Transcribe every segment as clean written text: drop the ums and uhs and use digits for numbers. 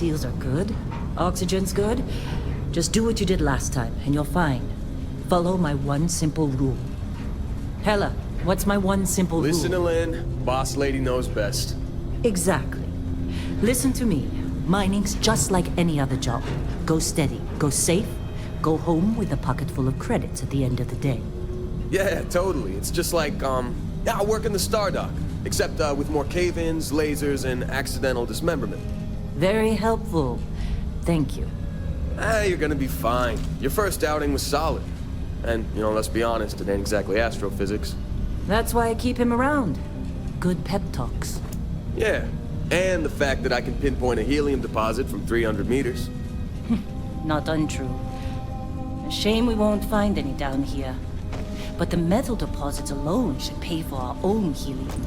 seals are good. Oxygen's good. Just do what you did last time, and you're fine. Follow my one simple rule. Hella, what's my one simple rule? Listen to Lynn. Boss lady knows best. Exactly. Listen to me. Mining's just like any other job. Go steady, go safe, go home with a pocket full of credits at the end of the day. Yeah, totally. It's just like, I work in the Stardock. Except with more cave-ins, lasers, and accidental dismemberment. Very helpful. Thank you. You're gonna be fine. Your first outing was solid. And, let's be honest, it ain't exactly astrophysics. That's why I keep him around. Good pep talks. Yeah, and the fact that I can pinpoint a helium deposit from 300 meters. Not untrue. A shame we won't find any down here. But the metal deposits alone should pay for our own helium.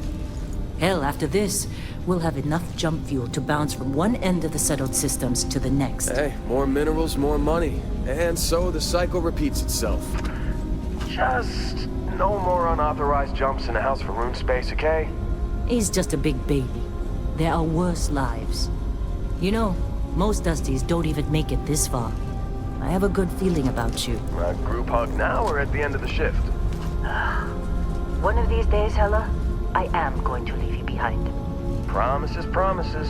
Hell, after this, we'll have enough jump fuel to bounce from one end of the settled systems to the next. Hey, more minerals, more money. And so the cycle repeats itself. Just no more unauthorized jumps in the house for room space, okay? He's just a big baby. There are worse lives. Most Dusties don't even make it this far. I have a good feeling about you. Group hug now or at the end of the shift? One of these days, Hella, I am going to leave you behind. Promises, promises.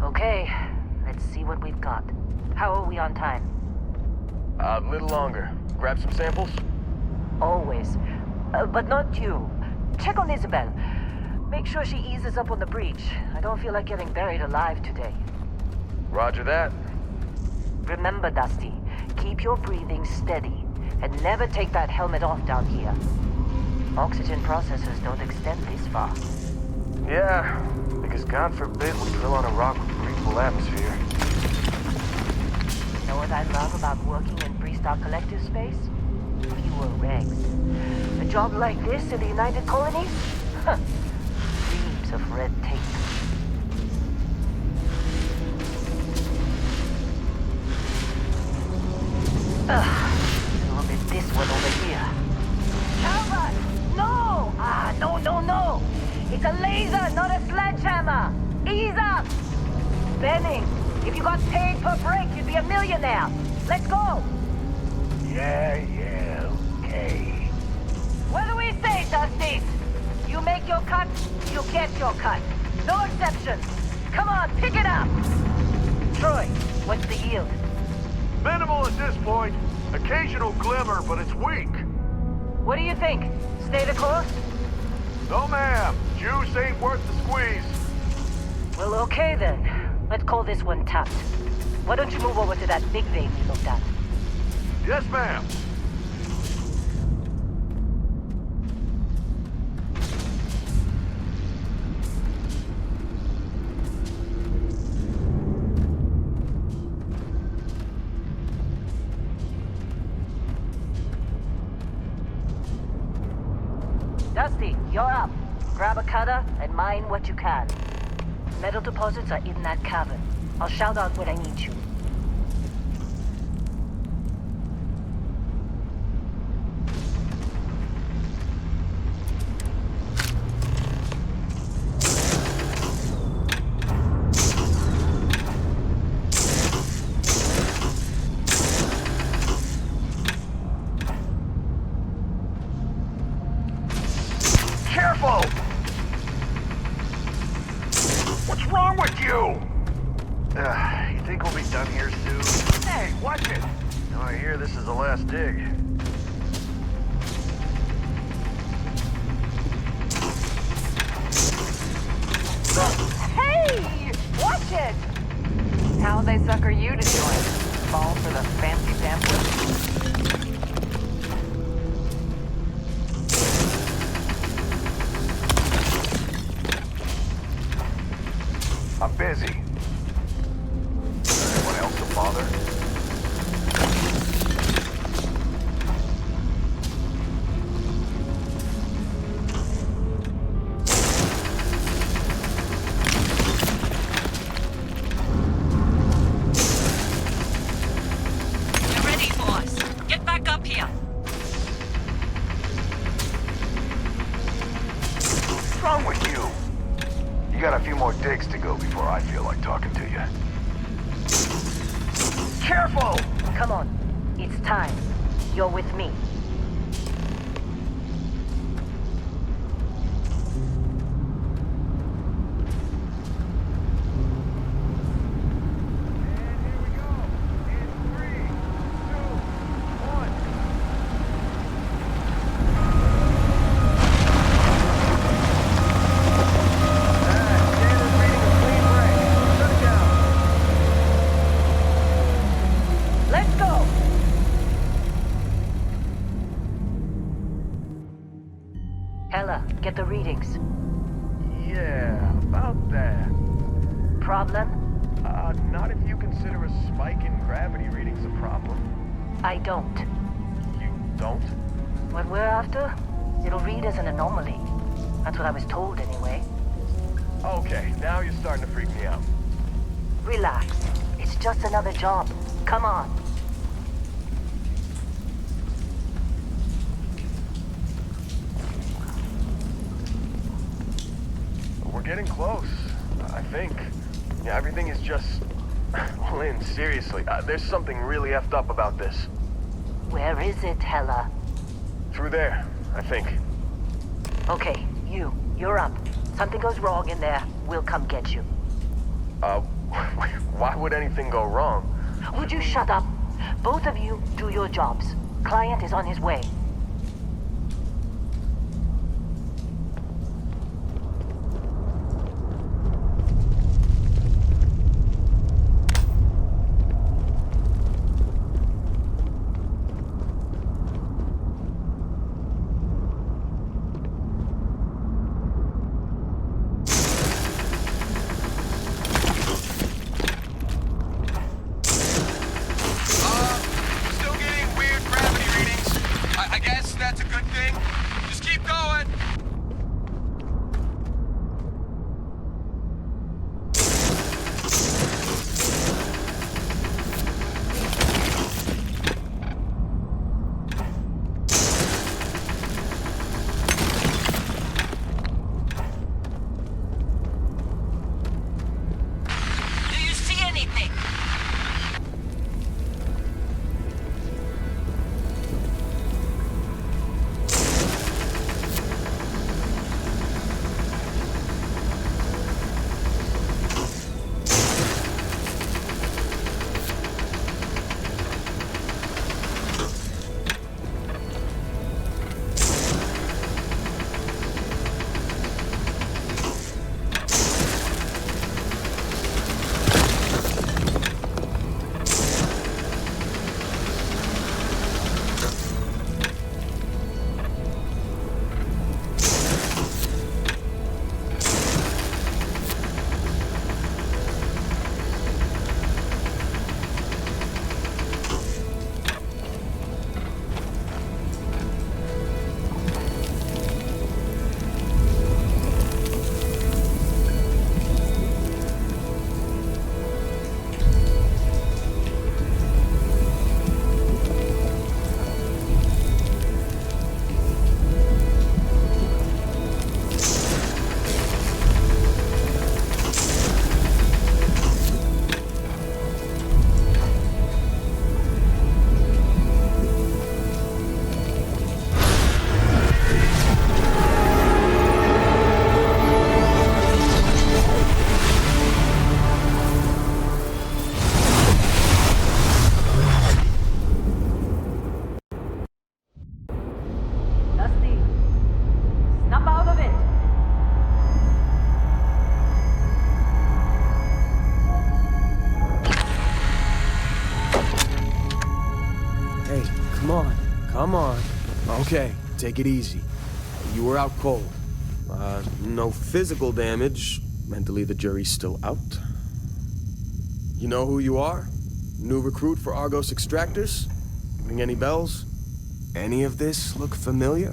Okay, let's see what we've got. How are we on time? A little longer. Grab some samples? Always. But not you. Check on Isabel. Make sure she eases up on the breach. I don't feel like getting buried alive today. Roger that. Remember, Dusty, keep your breathing steady, and never take that helmet off down here. Oxygen processors don't extend this far. Yeah, because God forbid we drill on a rock with breathable atmosphere. Know what I love about working in Freestar Collective space? Fewer regs. A job like this in the United Colonies? Huh. Dreams of red tape. Look at this one over here. Cavern! No! No! It's a laser, not a sledgehammer! Ease up! Benning, if you got paid per break, you'd be a millionaire. Let's go! Yeah, okay. What do we say, Dusties? You make your cut, you get your cut. No exceptions. Come on, pick it up! Troy, what's the yield? Minimal at this point. Occasional glimmer, but it's weak. What do you think? Stay the course? No, ma'am. Juice ain't worth the squeeze. Well, okay then. Let's call this one tapped. Why don't you move over to that big vein we looked at? Yes, ma'am. Dusty, you're up. Grab a cutter and mine what you can. Metal deposits are in that cavern. I'll shout out when I need you. Careful! What's wrong with you? You think we'll be done here soon? Hey, watch it! Now I hear this is the last dig. Hey! Watch it! How'd they sucker you to join? Fall for the fancy pamphlet? I'm busy. Anyone else to bother? You're ready, boys. Get back up here. like talking to you. Careful! Come on. It's time. You're with me. Get the readings. Yeah, about that. Problem? Not if you consider a spike in gravity readings a problem. I don't. You don't? What we're after, it'll read as an anomaly. That's what I was told anyway. Okay, now you're starting to freak me out. Relax. It's just another job. Come on. We're getting close, I think. Yeah, everything is just... Well, Lynn, seriously, there's something really effed up about this. Where is it, Hella? Through there, I think. Okay, you're up. Something goes wrong in there, we'll come get you. Why would anything go wrong? Would you shut up? Both of you do your jobs. Client is on his way. Come on. Okay, take it easy. You were out cold. No physical damage. Mentally, the jury's still out. You know who you are? New recruit for Argos Extractors? Ring any bells? Any of this look familiar?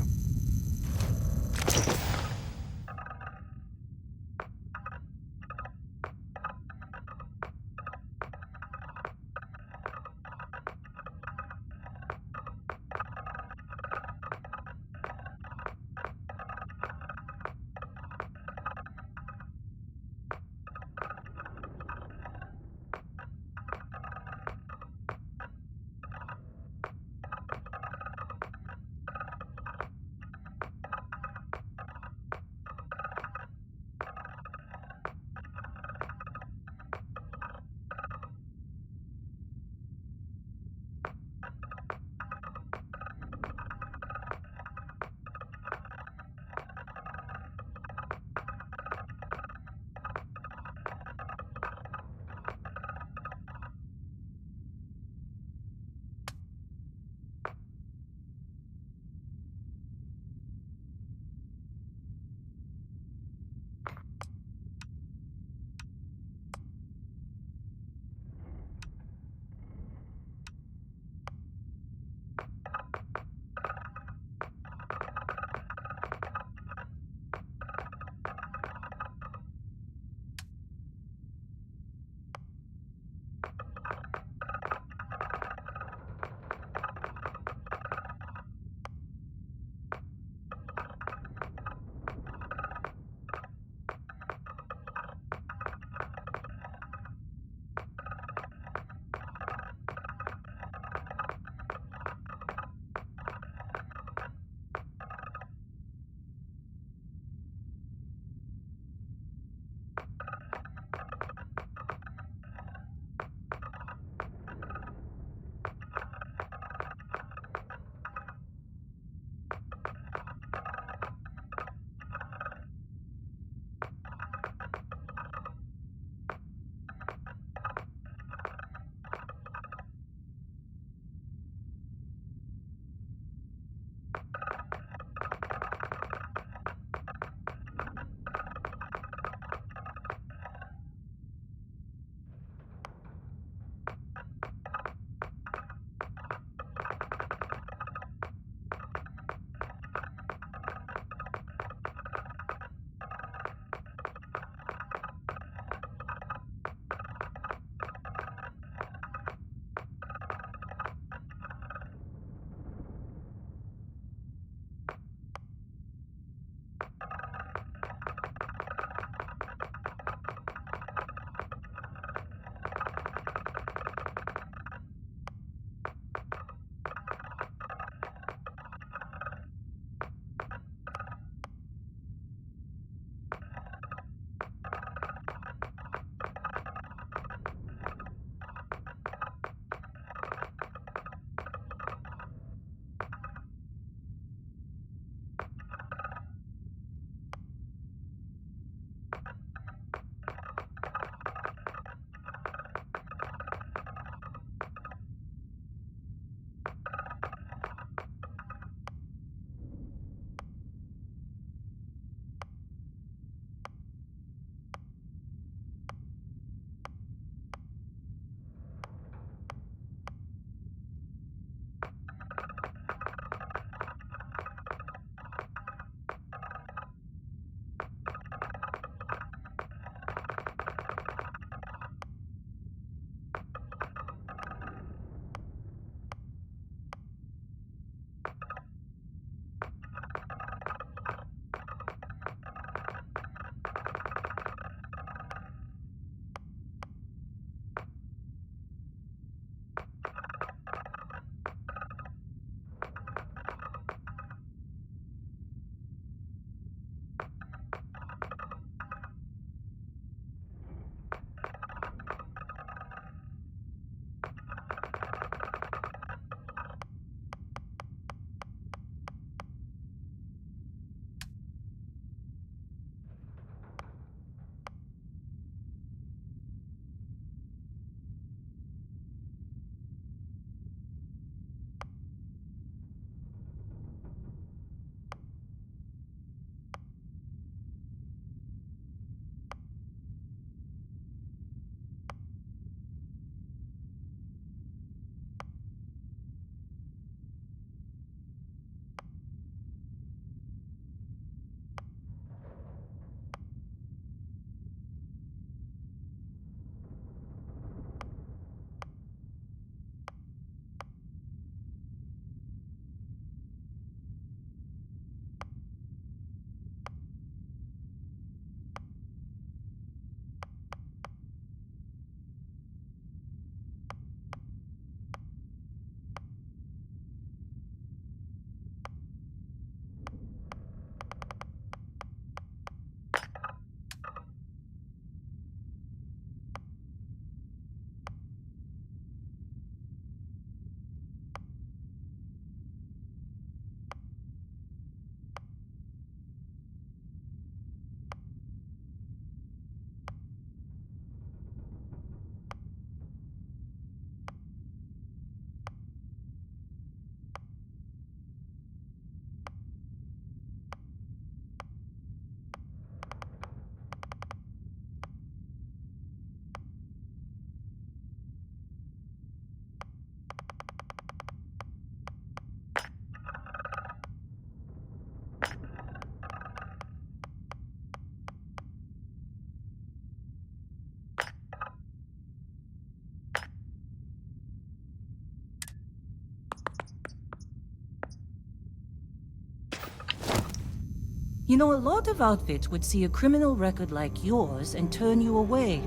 You know, a lot of outfits would see a criminal record like yours and turn you away.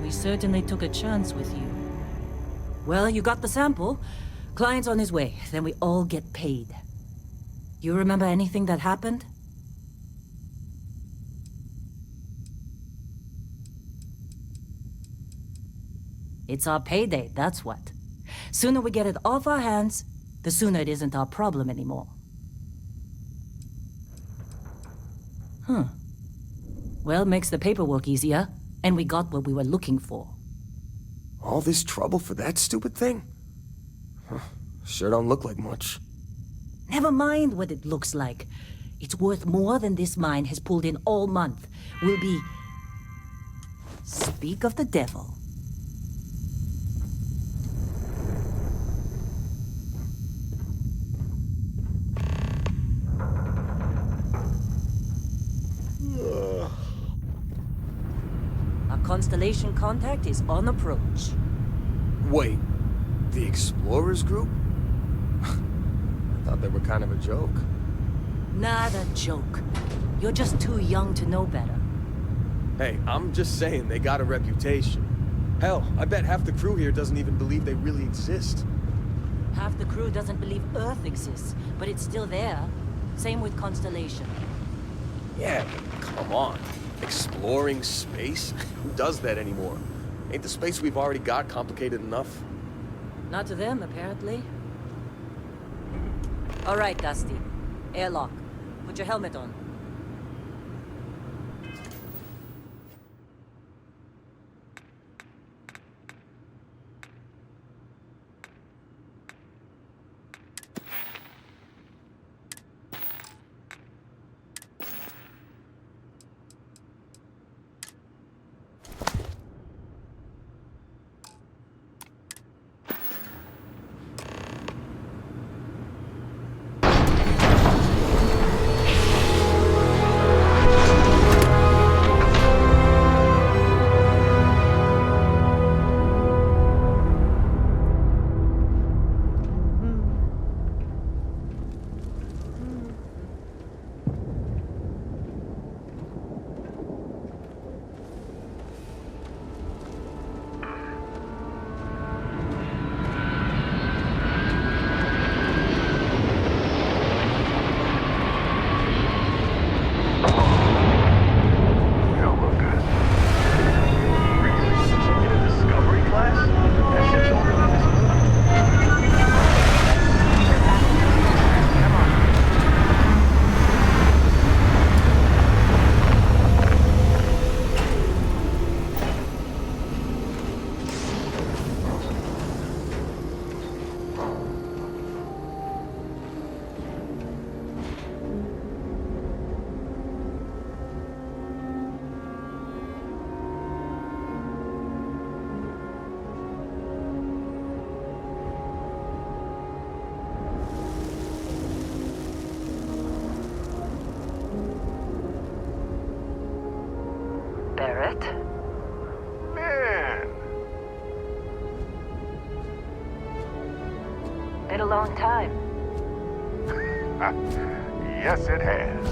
We certainly took a chance with you. Well, you got the sample. Client's on his way, then we all get paid. You remember anything that happened? It's our payday, that's what. Sooner we get it off our hands, the sooner it isn't our problem anymore. Huh. Well, makes the paperwork easier, and we got what we were looking for. All this trouble for that stupid thing? Huh. Sure don't look like much. Never mind what it looks like. It's worth more than this mine has pulled in all month. We'll be... Speak of the devil. Our Constellation contact is on approach. Wait, the Explorers group? I thought they were kind of a joke. Not a joke. You're just too young to know better. Hey, I'm just saying they got a reputation. Hell, I bet half the crew here doesn't even believe they really exist. Half the crew doesn't believe Earth exists, but it's still there. Same with Constellation. Yeah, but come on. Exploring space? Who does that anymore? Ain't the space we've already got complicated enough? Not to them, apparently. All right, Dusty. Airlock. Put your helmet on. Barrett? Man! Been a long time. Yes, it has.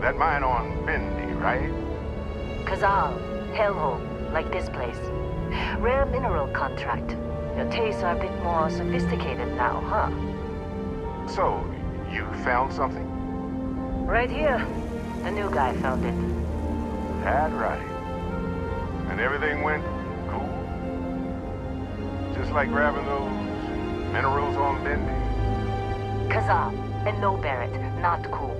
That mine on Bendy, right? Kazal, hellhole, like this place. Rare mineral contract. Your tastes are a bit more sophisticated now, huh? So, you found something? Right here. The new guy found it. That right. And everything went cool? Just like grabbing those minerals on Bendy? Kazal, and no Barrett, not cool.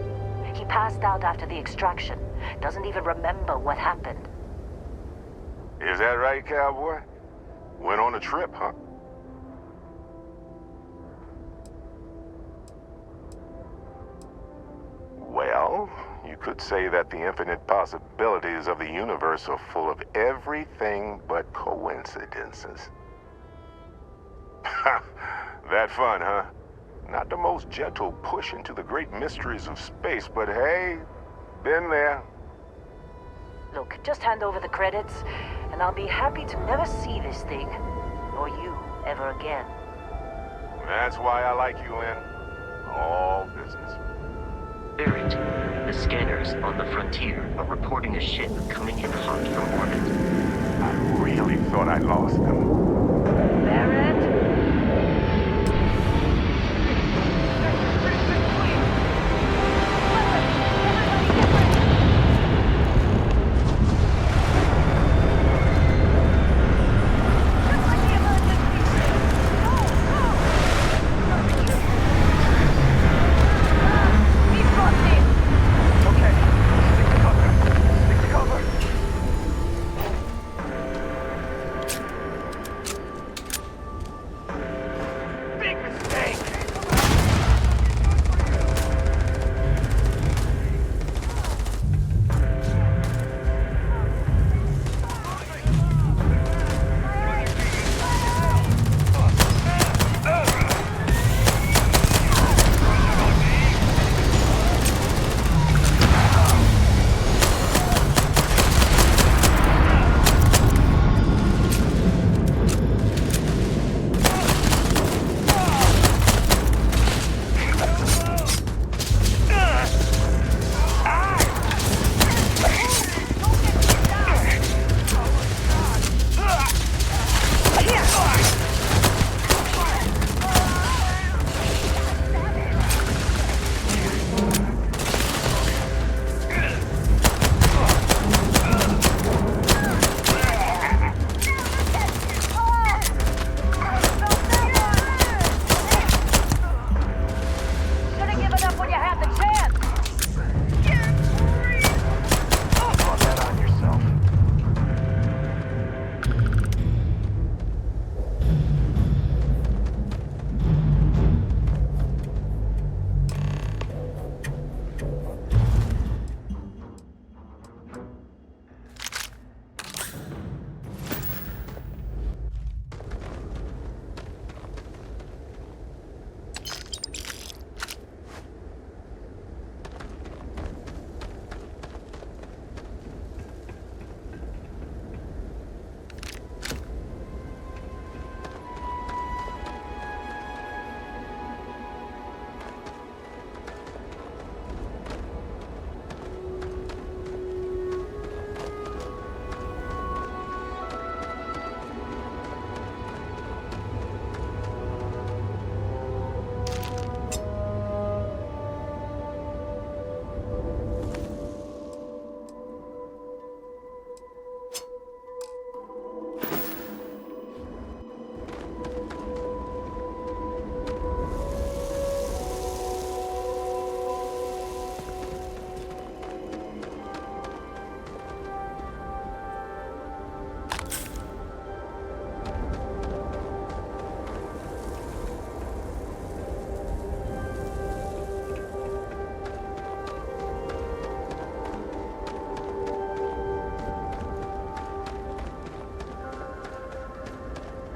He passed out after the extraction. Doesn't even remember what happened. Is that right, cowboy? Went on a trip, huh? Well, you could say that the infinite possibilities of the universe are full of everything but coincidences. That fun, huh? Not the most gentle push into the great mysteries of space, but hey, been there. Look, just hand over the credits, and I'll be happy to never see this thing, or you, ever again. That's why I like you, Lynn. All business. Barrett, the scanners on the frontier are reporting a ship coming in hot from orbit. I really thought I lost them. Barrett? Okay, stick to cover. Stick to cover. Big mistake. Should have given up when you had the chance. Brought that on yourself.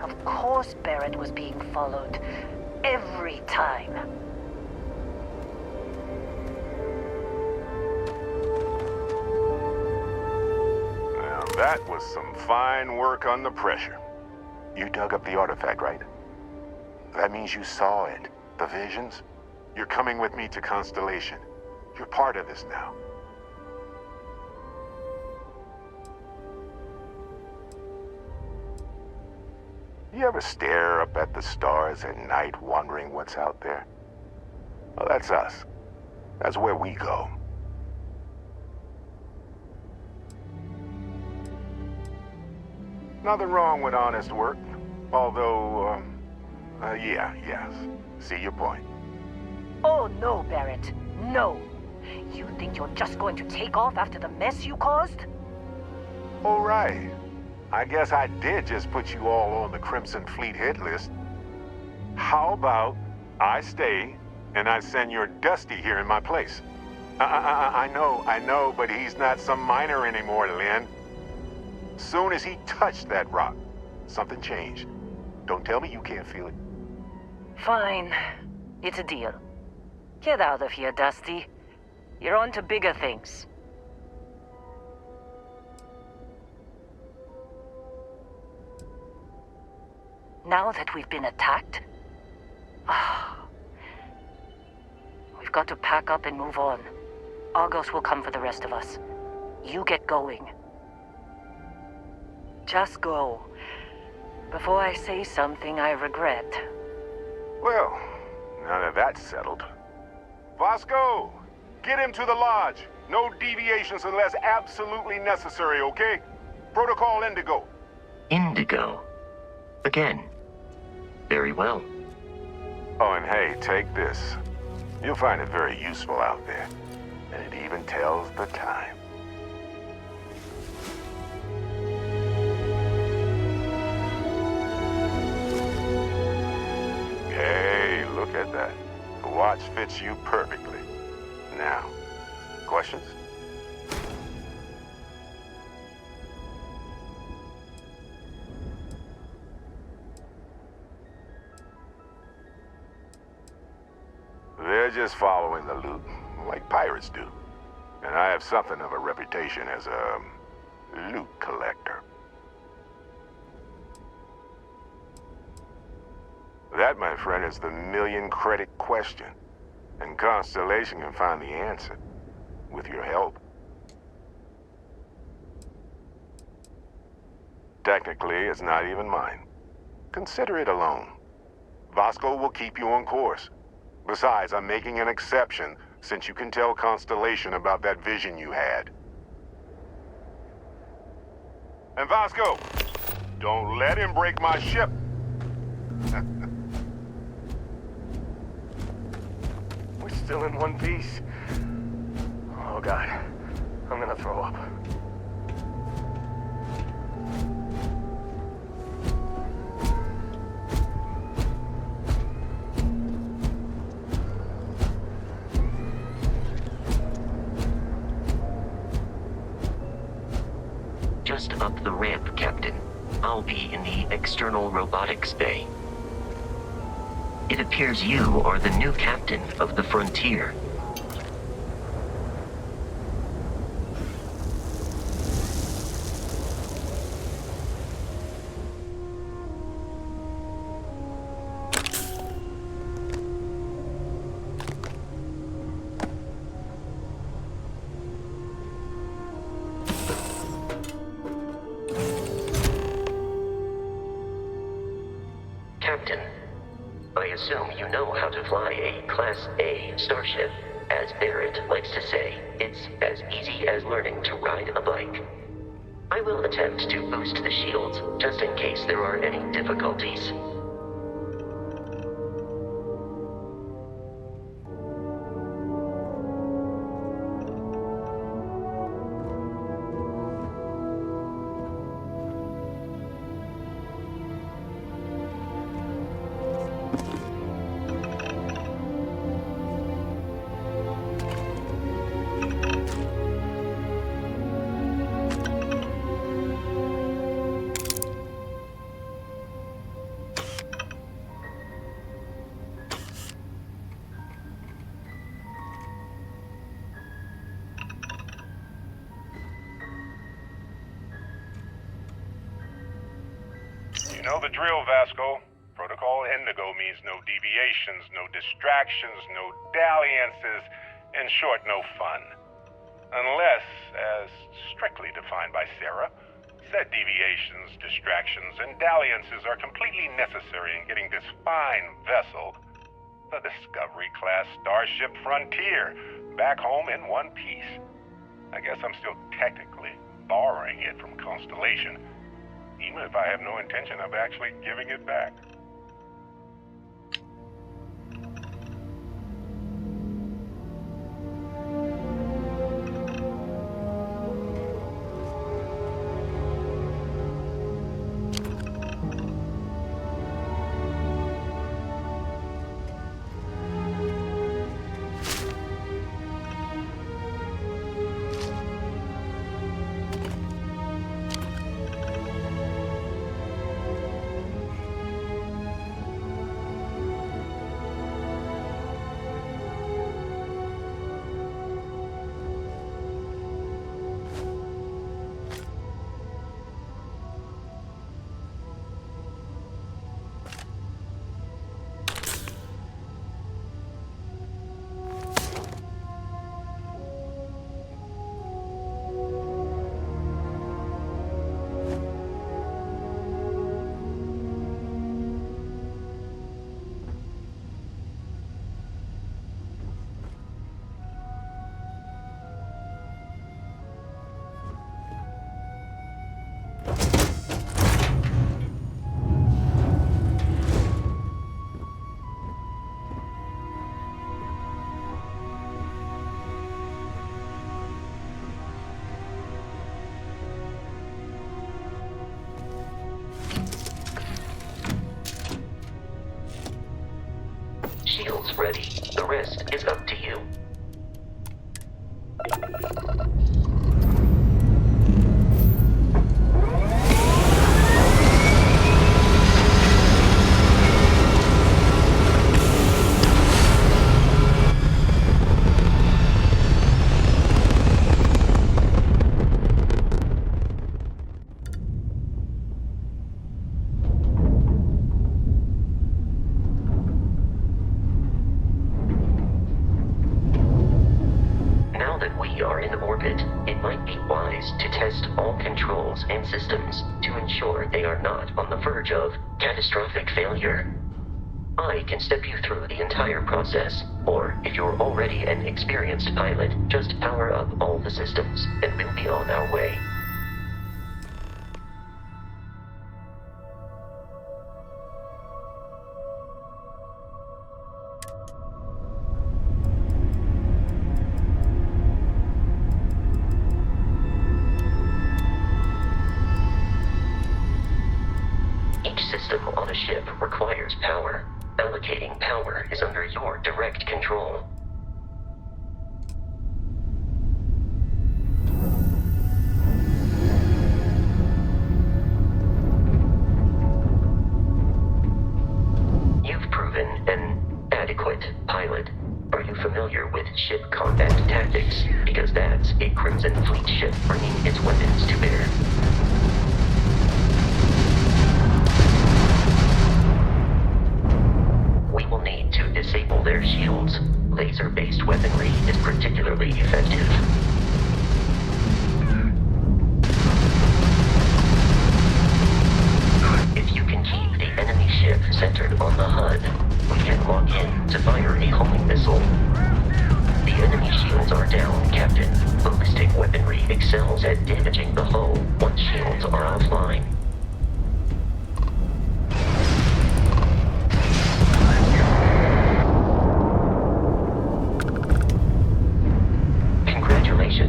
Of course Barrett was being followed. Every time. Now that was some fine work under pressure. You dug up the artifact, right? That means you saw it. The visions? You're coming with me to Constellation. You're part of this now. You ever stare up at the stars at night wondering what's out there? Well, that's us. That's where we go. Nothing wrong with honest work. Although, yes. See your point. Oh no, Barrett. No. You think you're just going to take off after the mess you caused? All right. I guess I did just put you all on the Crimson Fleet hit list. How about I stay and I send your Dusty here in my place? I know, but he's not some miner anymore, Lynn. Soon as he touched that rock, something changed. Don't tell me you can't feel it. Fine. It's a deal. Get out of here, Dusty. You're on to bigger things. Now that we've been attacked, we've We've got to pack up and move on. Argos will come for the rest of us. You get going. Just go. Before I say something I regret. Well, now that that's settled. Vasco, get him to the lodge. No deviations unless absolutely necessary, okay? Protocol Indigo. Indigo. Again. Very well. Oh, and hey, take this. You'll find it very useful out there. And it even tells the time. Hey, look at that. The watch fits you perfectly. Now, questions? They're just following the loot, like pirates do. And I have something of a reputation as a loot collector. That, my friend, is the million-credit question. And Constellation can find the answer, with your help. Technically, it's not even mine. Consider it a loan. Vasco will keep you on course. Besides, I'm making an exception, since you can tell Constellation about that vision you had. And Vasco, don't let him break my ship. We're still in one piece. Oh God, I'm gonna throw up. Just up the ramp, Captain. I'll be in the external robotics bay. It appears you are the new captain of the Frontier. Captain, I assume you know how to fly a Class A starship. As Barrett likes to say, it's as easy as learning to ride a bike. I will attempt to boost the shields, just in case there are any difficulties. You know the drill, Vasco. Protocol Indigo means no deviations, no distractions, no dalliances, in short, no fun. Unless, as strictly defined by Sarah, said deviations, distractions, and dalliances are completely necessary in getting this fine vessel, the Discovery-class Starship Frontier, back home in one piece. I guess I'm still technically borrowing it from Constellation, even if I have no intention of actually giving it back. shields ready. The rest is up to you. And systems to ensure they are not on the verge of catastrophic failure. I can step you through the entire process, or if you're already an experienced pilot, just power up all the systems and we'll be on our way. Requires power. Allocating power is under your direct control. You've proven an adequate pilot. Are you familiar with ship combat tactics? Because that's a Crimson Fleet ship bringing its weapons to bear. Disable their shields. Laser-based weaponry is particularly effective. If you can keep the enemy ship centered on the HUD, we can lock in to fire a homing missile. The enemy shields are down, Captain. Ballistic weaponry excels at damaging the hull once shields are offline.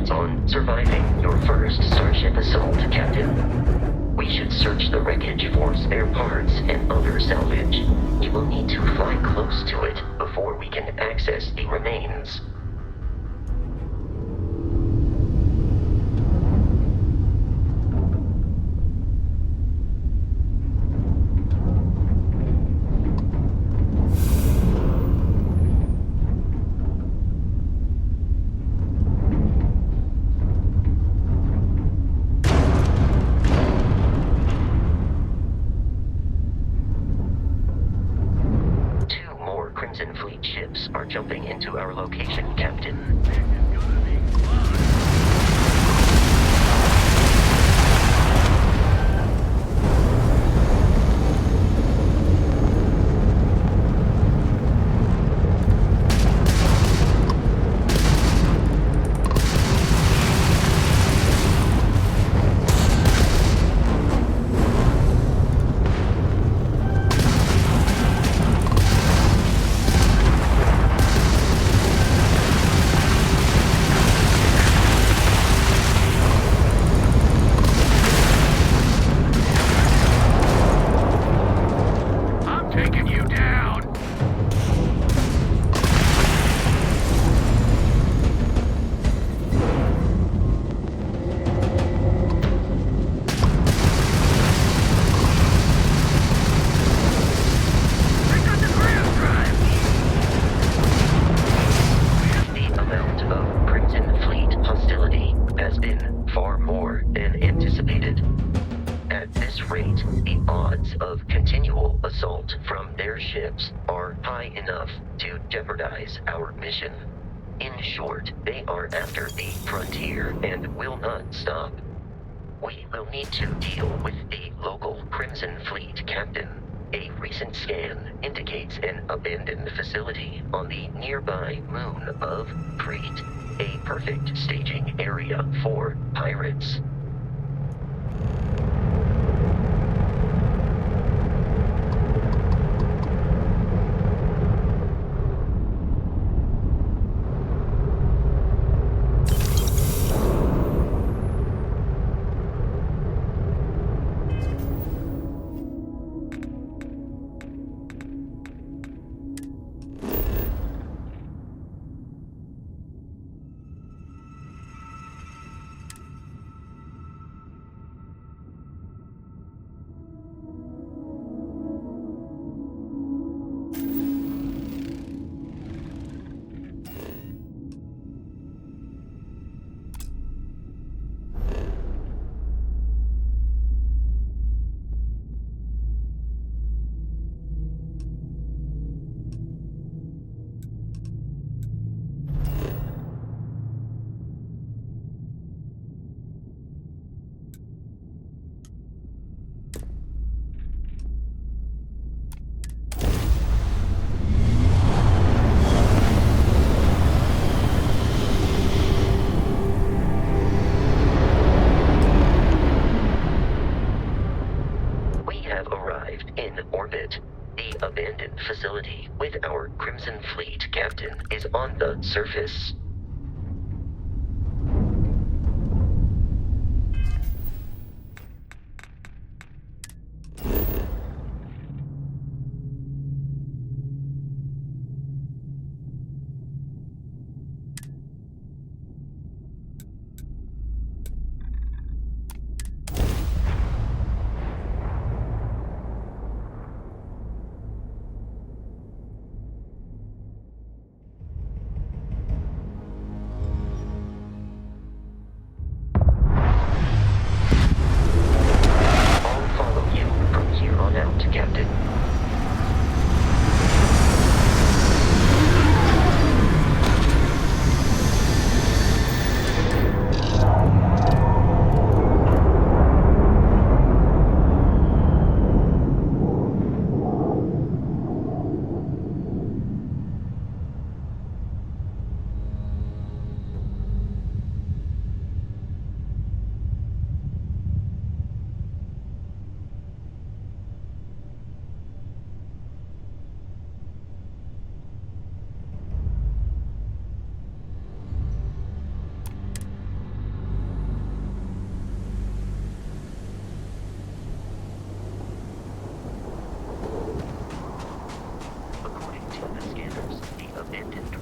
On surviving your first Starship assault, Captain. We should search the wreckage for spare parts and other salvage. You will need to fly close to it before we can access the remains. Are jumping into our location, Captain. Our mission. In short, they are after the frontier and will not stop. We will need to deal with the local Crimson Fleet captain. A recent scan indicates an abandoned facility on the nearby moon of Kreet, a perfect staging area for pirates. arrived in orbit. The abandoned facility with our Crimson Fleet captain is on the surface.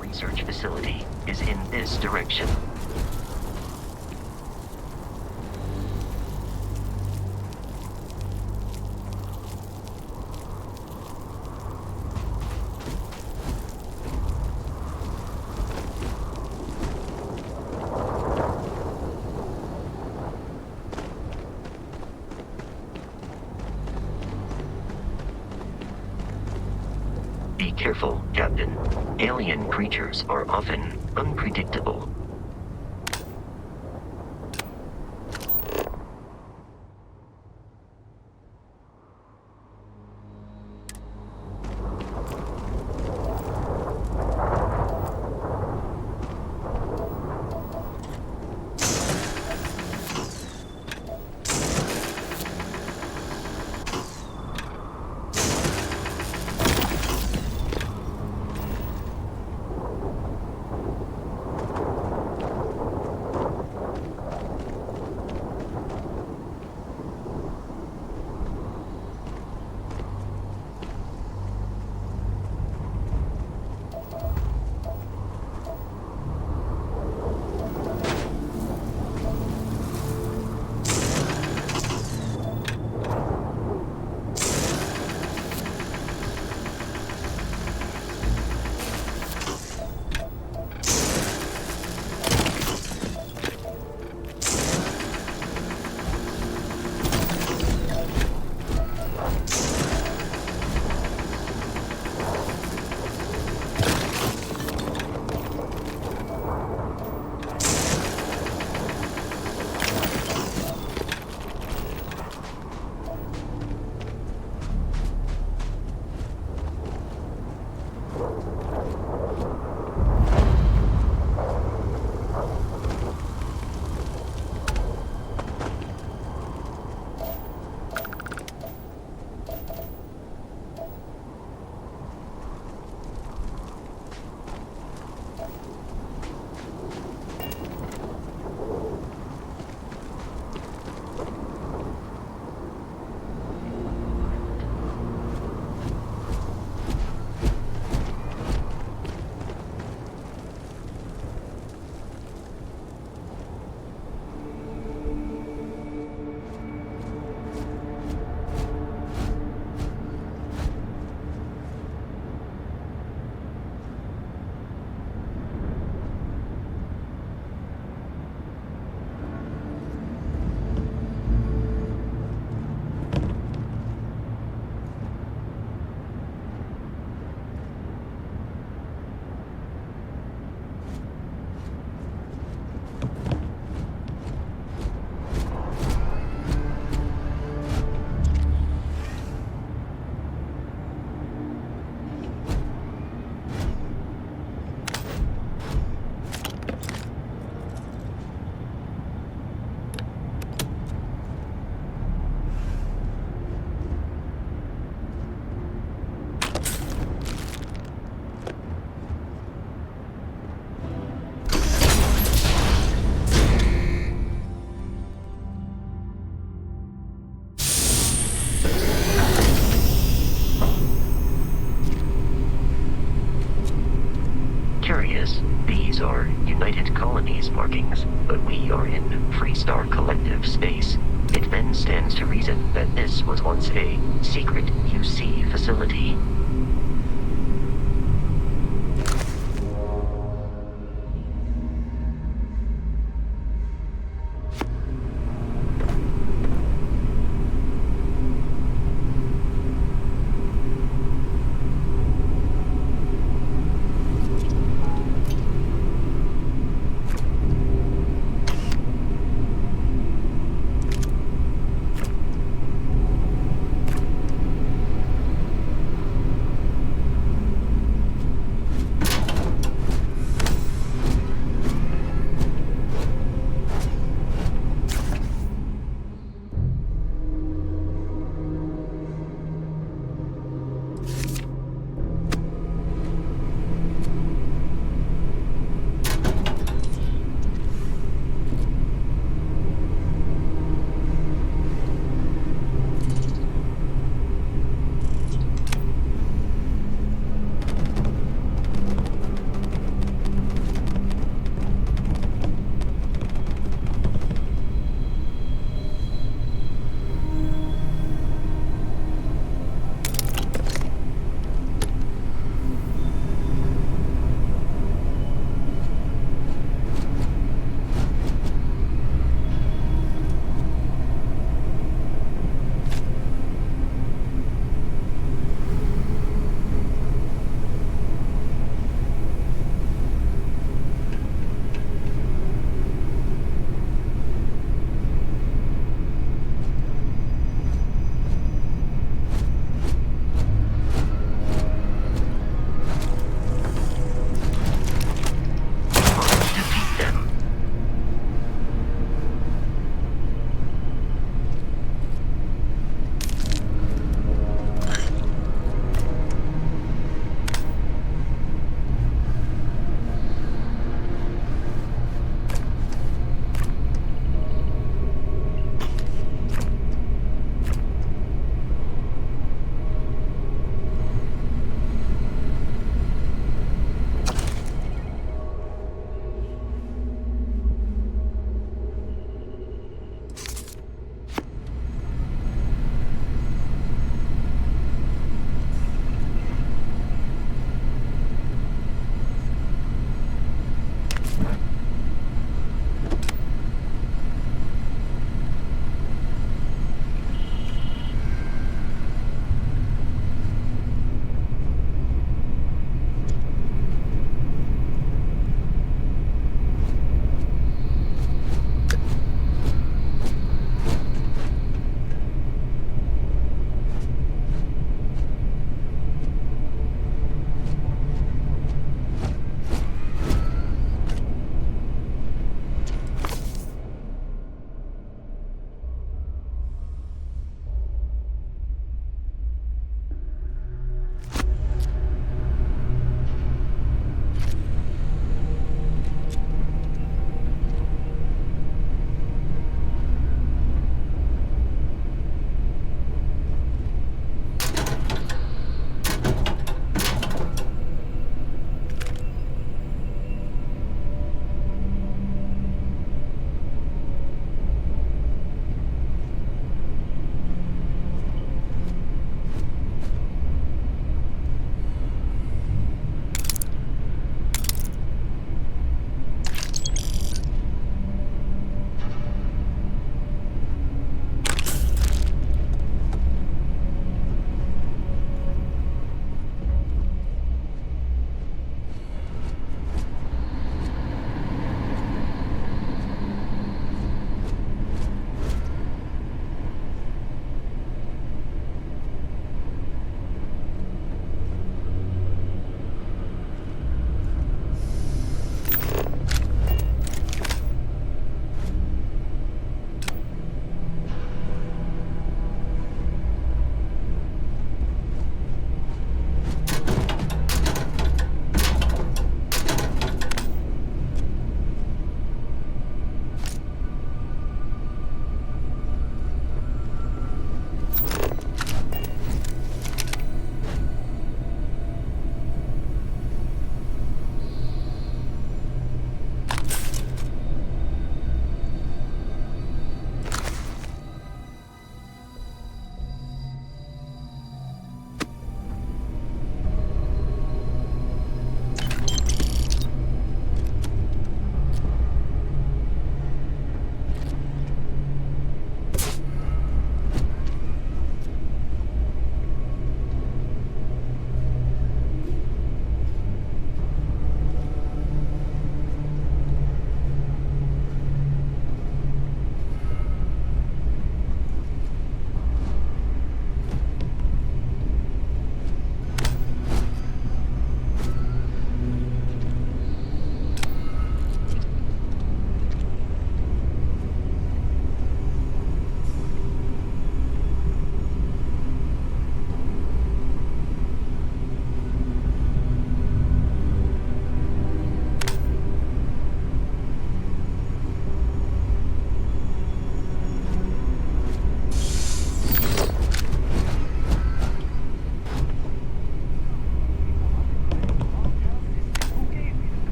Research facility is in this direction. Be careful, Captain. Alien creatures are often unpredictable. markings, but we are in Freestar Collective space. It then stands to reason that this was once a secret UC facility.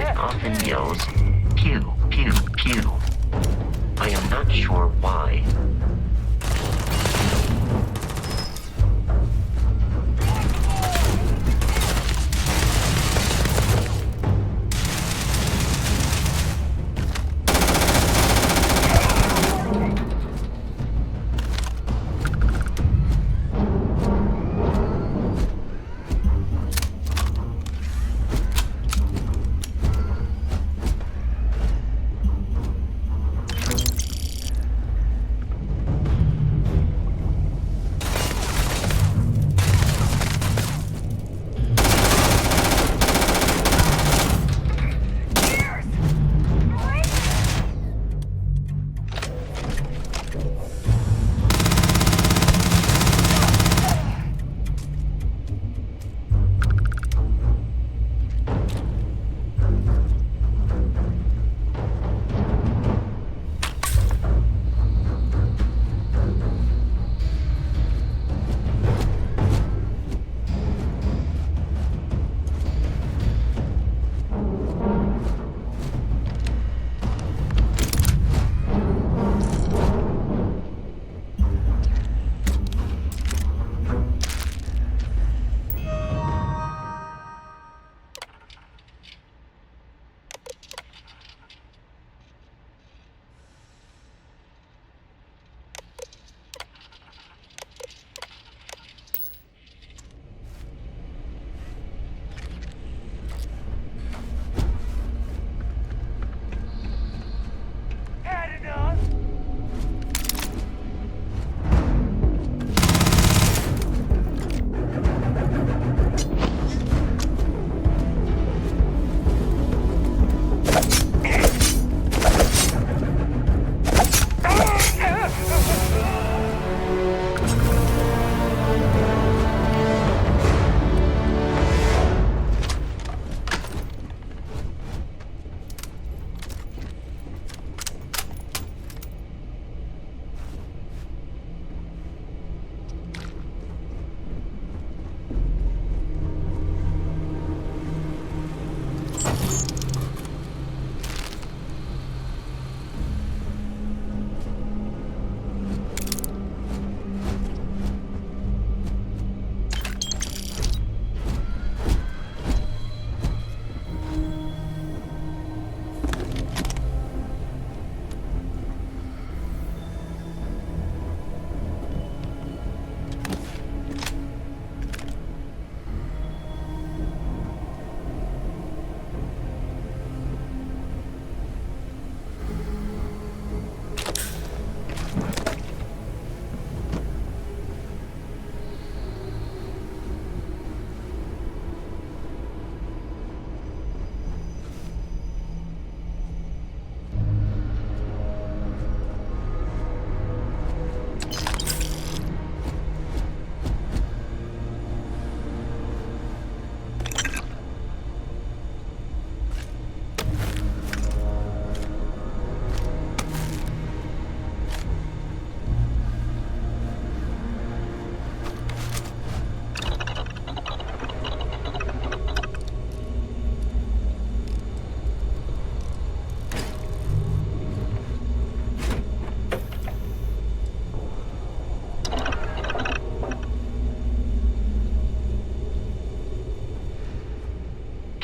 it often yells, pew, pew, pew. I am not sure why.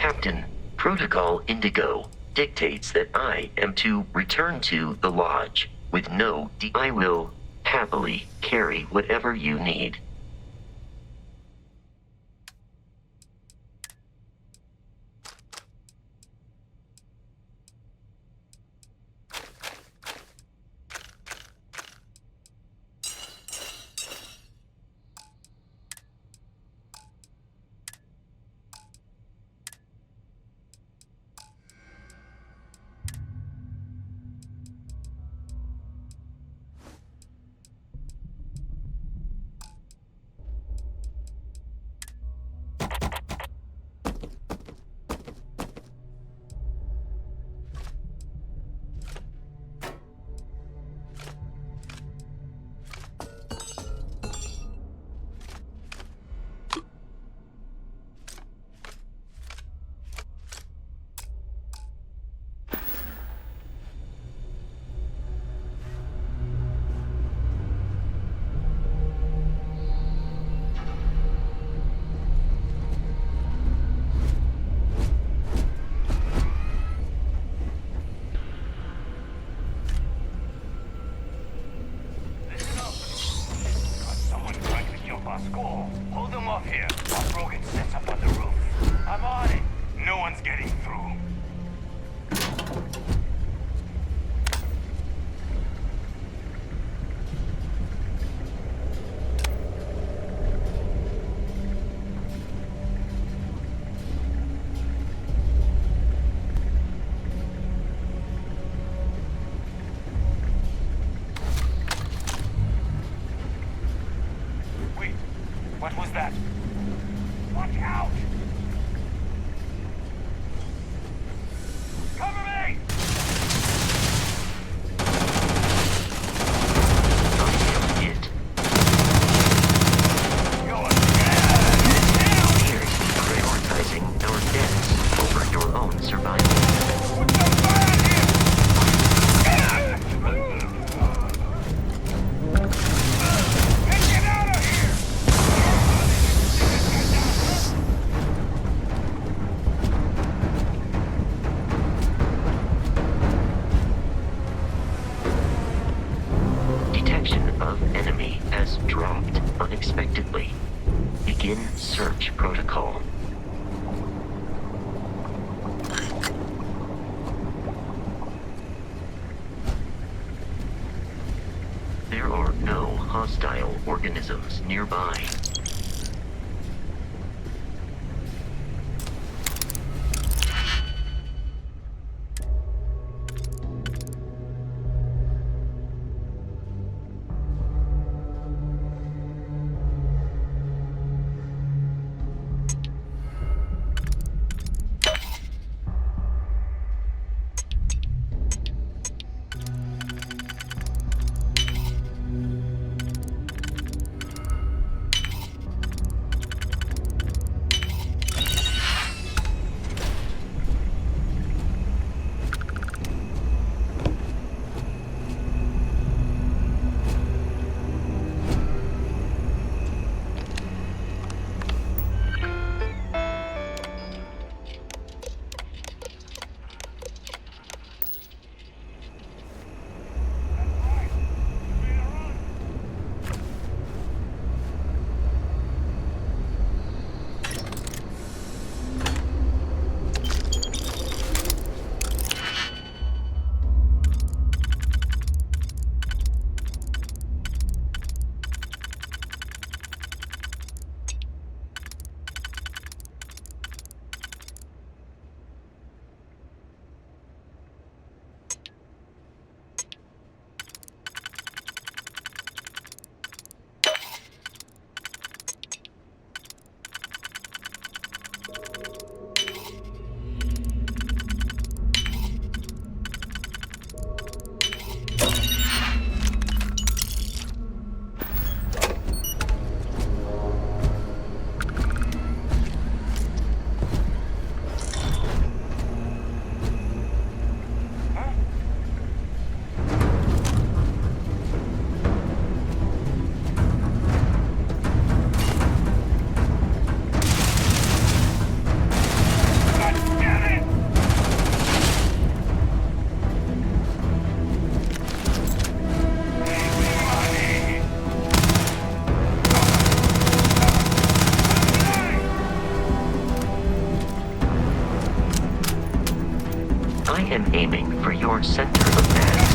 Captain, Protocol Indigo dictates that I am to return to the Lodge with no I will happily carry whatever you need. unexpectedly. Begin search protocol. There are no hostile organisms nearby. I am aiming for your center of mass.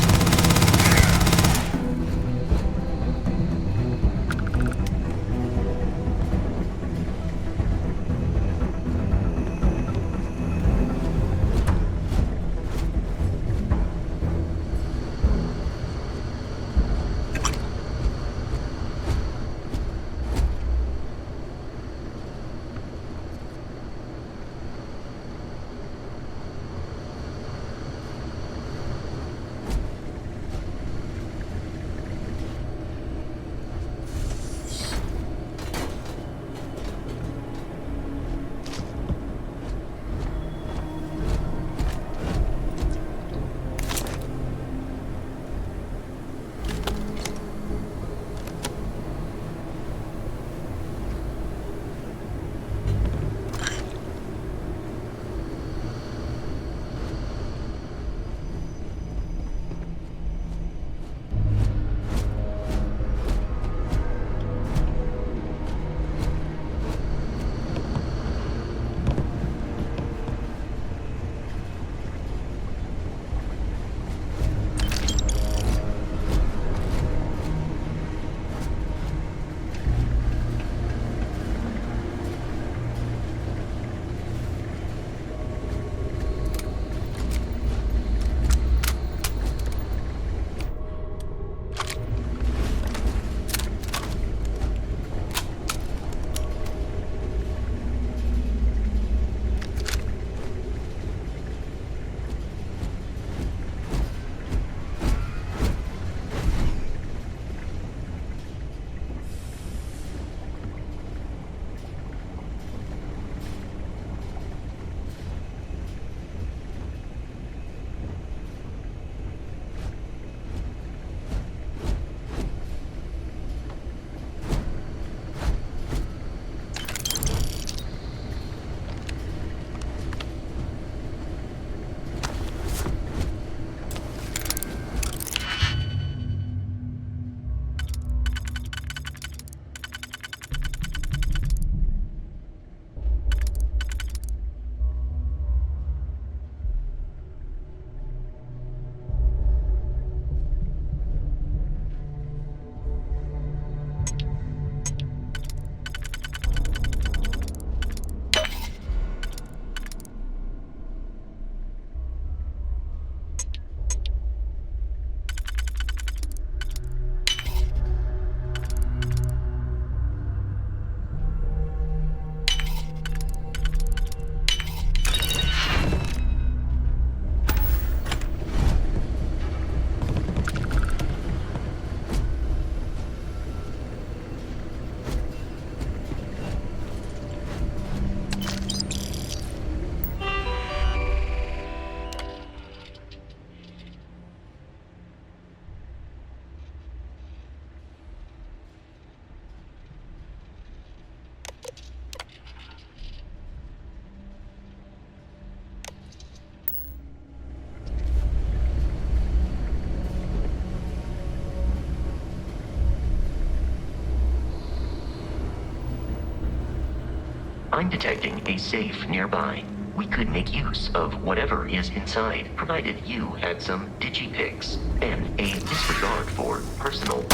I'm detecting a safe nearby. We could make use of whatever is inside, provided you had some digipics and a disregard for personal.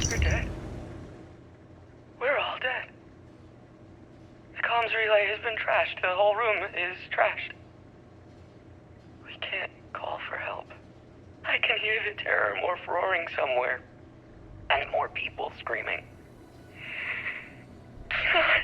You're dead. We're all dead. The comms relay has been trashed. The whole room is trashed. We can't call for help. I can hear the terror morph roaring somewhere. And more people screaming. God.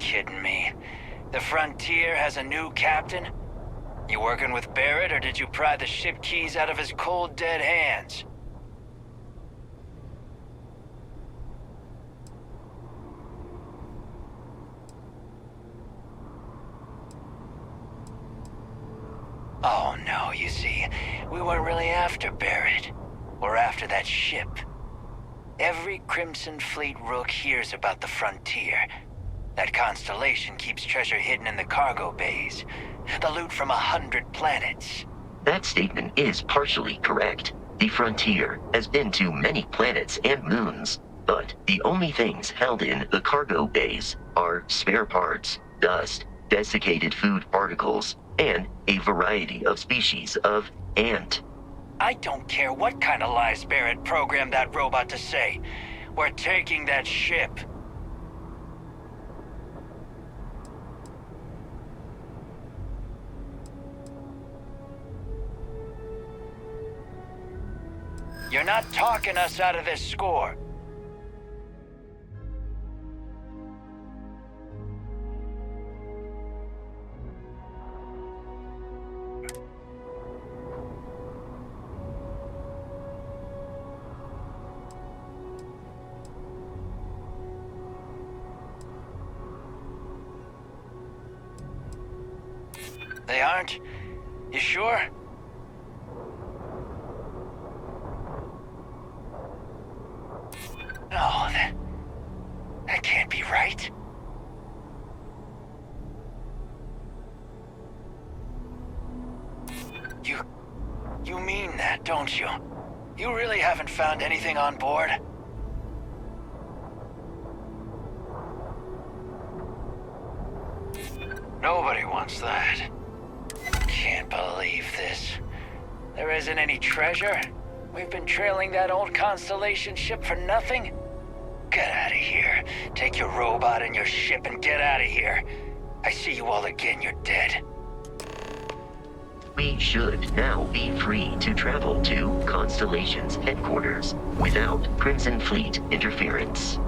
kidding me? The Frontier has a new captain? You working with Barrett, or did you pry the ship keys out of his cold, dead hands? Oh no, you see, we weren't really after Barrett. We're after that ship. Every Crimson Fleet rook hears about the frontier. That constellation keeps treasure hidden in the cargo bays. The loot from 100 planets. That statement is partially correct. The frontier has been to many planets and moons, but the only things held in the cargo bays are spare parts, dust, desiccated food particles, and a variety of species of ant. I don't care what kind of lies Barrett programmed that robot to say. We're taking that ship. You're not talking us out of this score. They aren't? You sure? No, that can't be right. You mean that, don't you? You really haven't found anything on board? Nobody wants that. Can't believe this. There isn't any treasure? We've been trailing that old Constellation ship for nothing? Get out of here. Take your robot and your ship and get out of here. I see you all again, you're dead. We should now be free to travel to Constellation's headquarters without Crimson Fleet interference.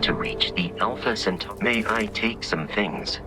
to reach the Alpha Centauri. May I take some things?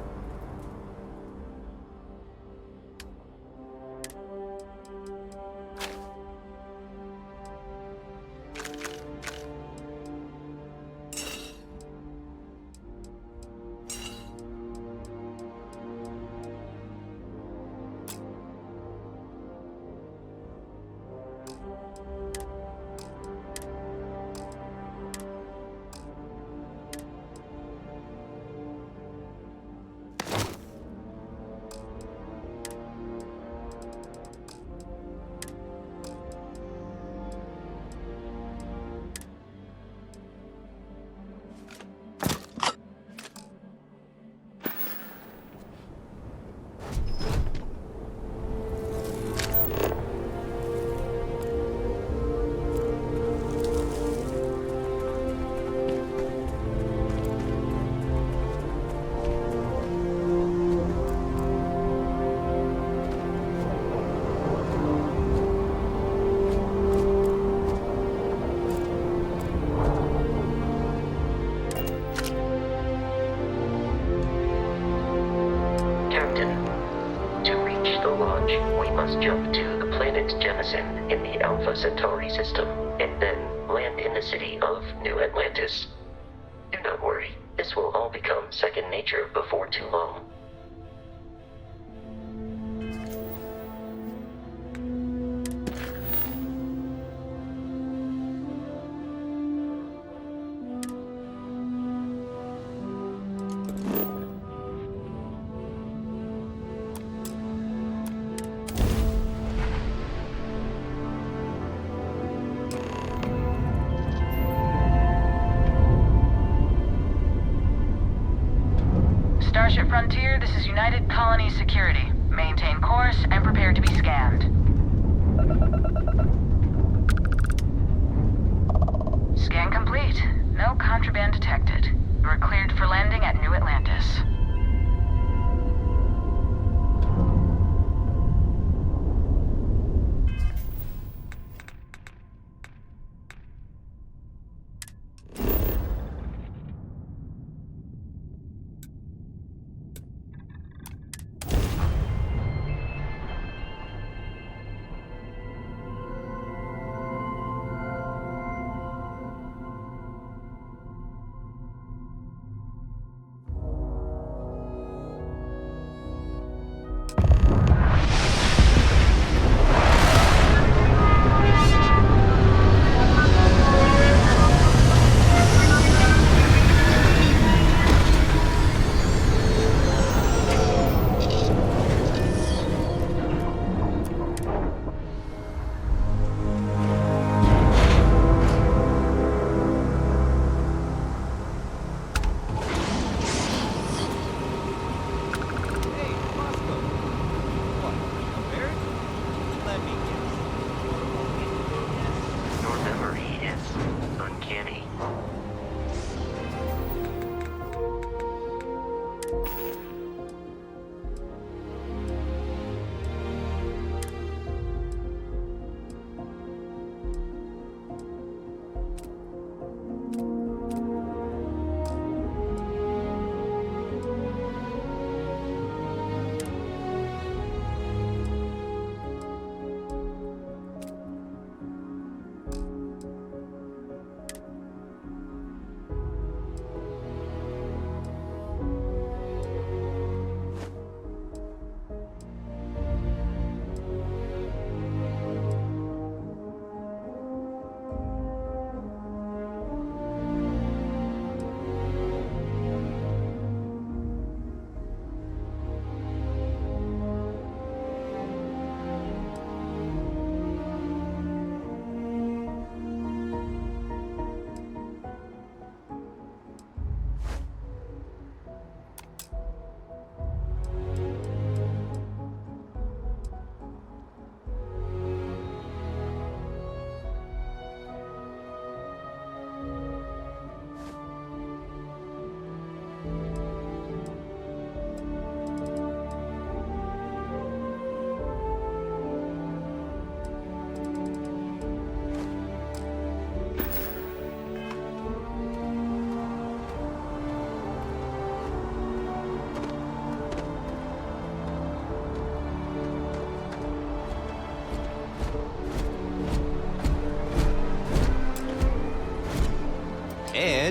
Jump to the planet Jemison in the Alpha Centauri system, and then land in the city of New Atlantis. Do not worry, this will all become second nature before too long. Starship Frontier, this is United Colony Security. Maintain course and prepare to be scanned. Scan complete. No contraband detected. You are cleared for landing at New Atlantis.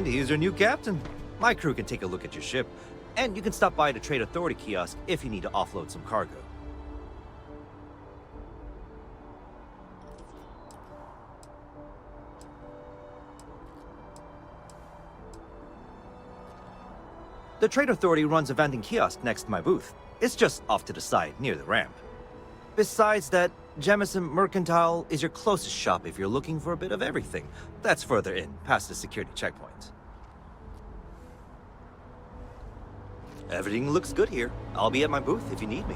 And he's your new captain. My crew can take a look at your ship, and you can stop by the Trade Authority kiosk if you need to offload some cargo. The Trade Authority runs a vending kiosk next to my booth. It's just off to the side, near the ramp. Besides that, Jemison Mercantile is your closest shop if you're looking for a bit of everything. That's further in, past the security checkpoint. Everything looks good here. I'll be at my booth if you need me.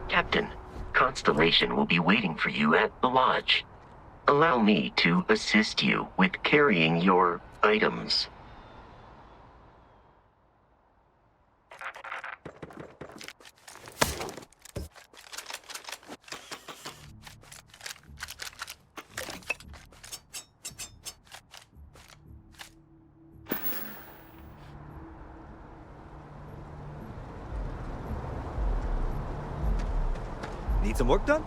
Captain, Constellation will be waiting for you at the lodge. Allow me to assist you with carrying your items. Need some work done?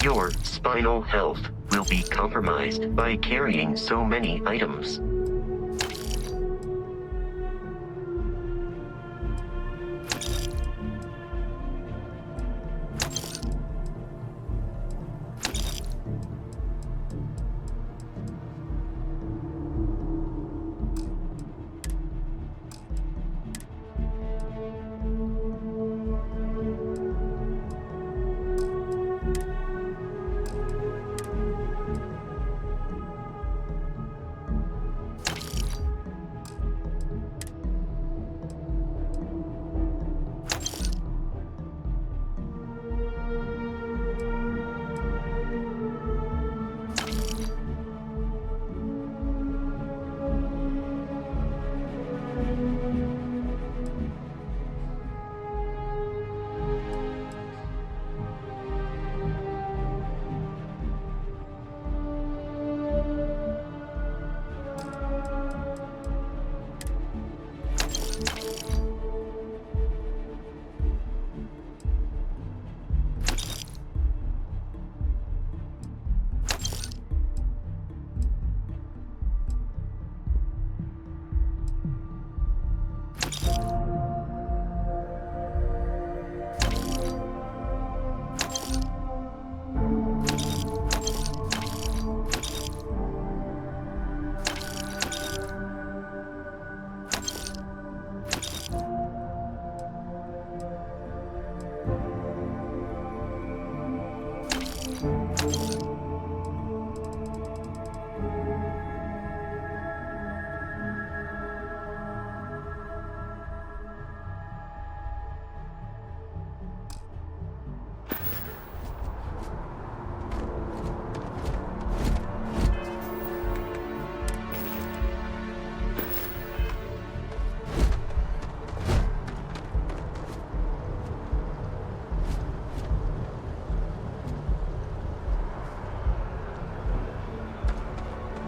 Your spinal health will be compromised by carrying so many items.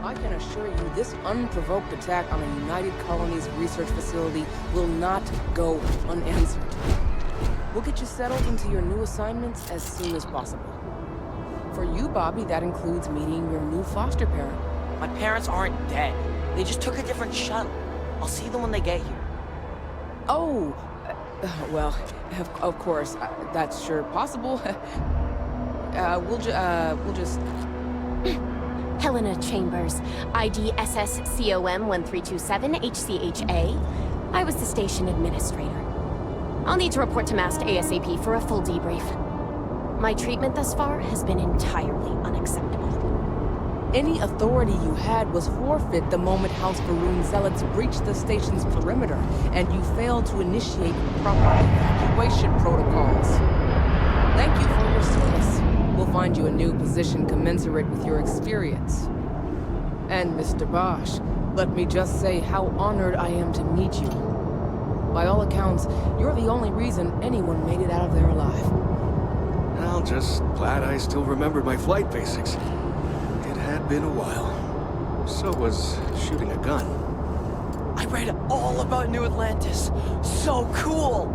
I can assure you this unprovoked attack on a United Colonies research facility will not go unanswered. We'll get you settled into your new assignments as soon as possible. For you, Bobby, that includes meeting your new foster parent. My parents aren't dead. They just took a different shuttle. I'll see them when they get here. Oh, well, of course, that's sure possible. We'll just... Helena Chambers, ID SSCOM 1327 HCHA. I was the station administrator. I'll need to report to Mast ASAP for a full debrief. My treatment thus far has been entirely unacceptable. Any authority you had was forfeit the moment House Varun zealots breached the station's perimeter, and you failed to initiate proper evacuation protocols. Thank you for your service. We'll find you a new position commensurate with your experience. And Mr. Bosch, Let me just say how honored I am to meet you. By all accounts, you're the only reason anyone made it out of there alive. Well, just glad I still remembered my flight basics. It had been a while. So was shooting a gun. I read all about New Atlantis. So cool!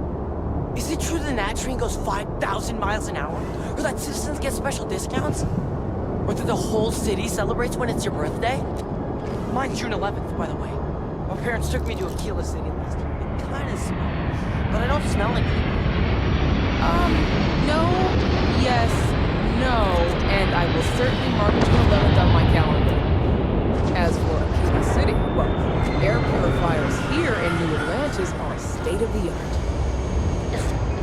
Is it true the Nat train goes 5,000 miles an hour? Or that citizens get special discounts? Or that the whole city celebrates when it's your birthday? Mine's June 11th, by the way. My parents took me to Aquila City last year. It kinda smells, but I don't smell like it. No, yes, no, and I will certainly mark June 11th on my calendar. As for Aquila City, well, air purifiers here in New Atlantis are state-of-the-art.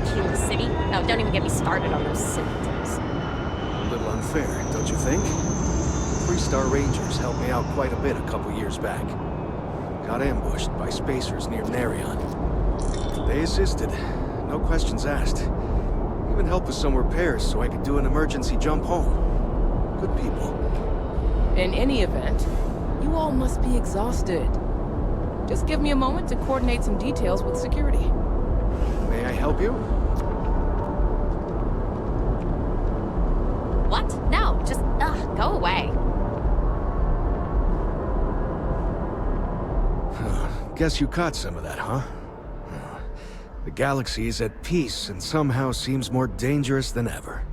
Aquila City? No, don't even get me started on those symptoms. A little unfair, don't you think? 3-star Rangers helped me out quite a bit a couple years back. Got ambushed by spacers near Narion. They assisted, no questions asked. Even helped with some repairs so I could do an emergency jump home. Good people. In any event, you all must be exhausted. Just give me a moment to coordinate some details with security. May I help you? What? No, just, go away. Guess you caught some of that, huh? The galaxy is at peace and somehow seems more dangerous than ever.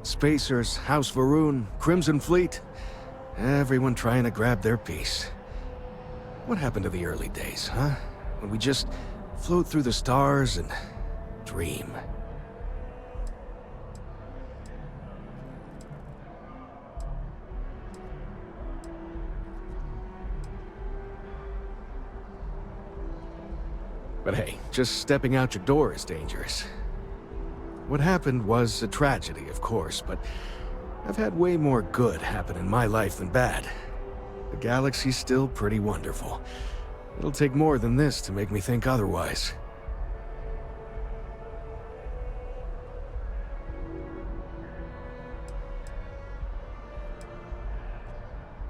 Spacers, House Varun, Crimson Fleet, everyone trying to grab their piece. What happened to the early days, huh? When we just float through the stars and dream. But hey, just stepping out your door is dangerous. What happened was a tragedy, of course, but I've had way more good happen in my life than bad. The galaxy's still pretty wonderful. It'll take more than this to make me think otherwise.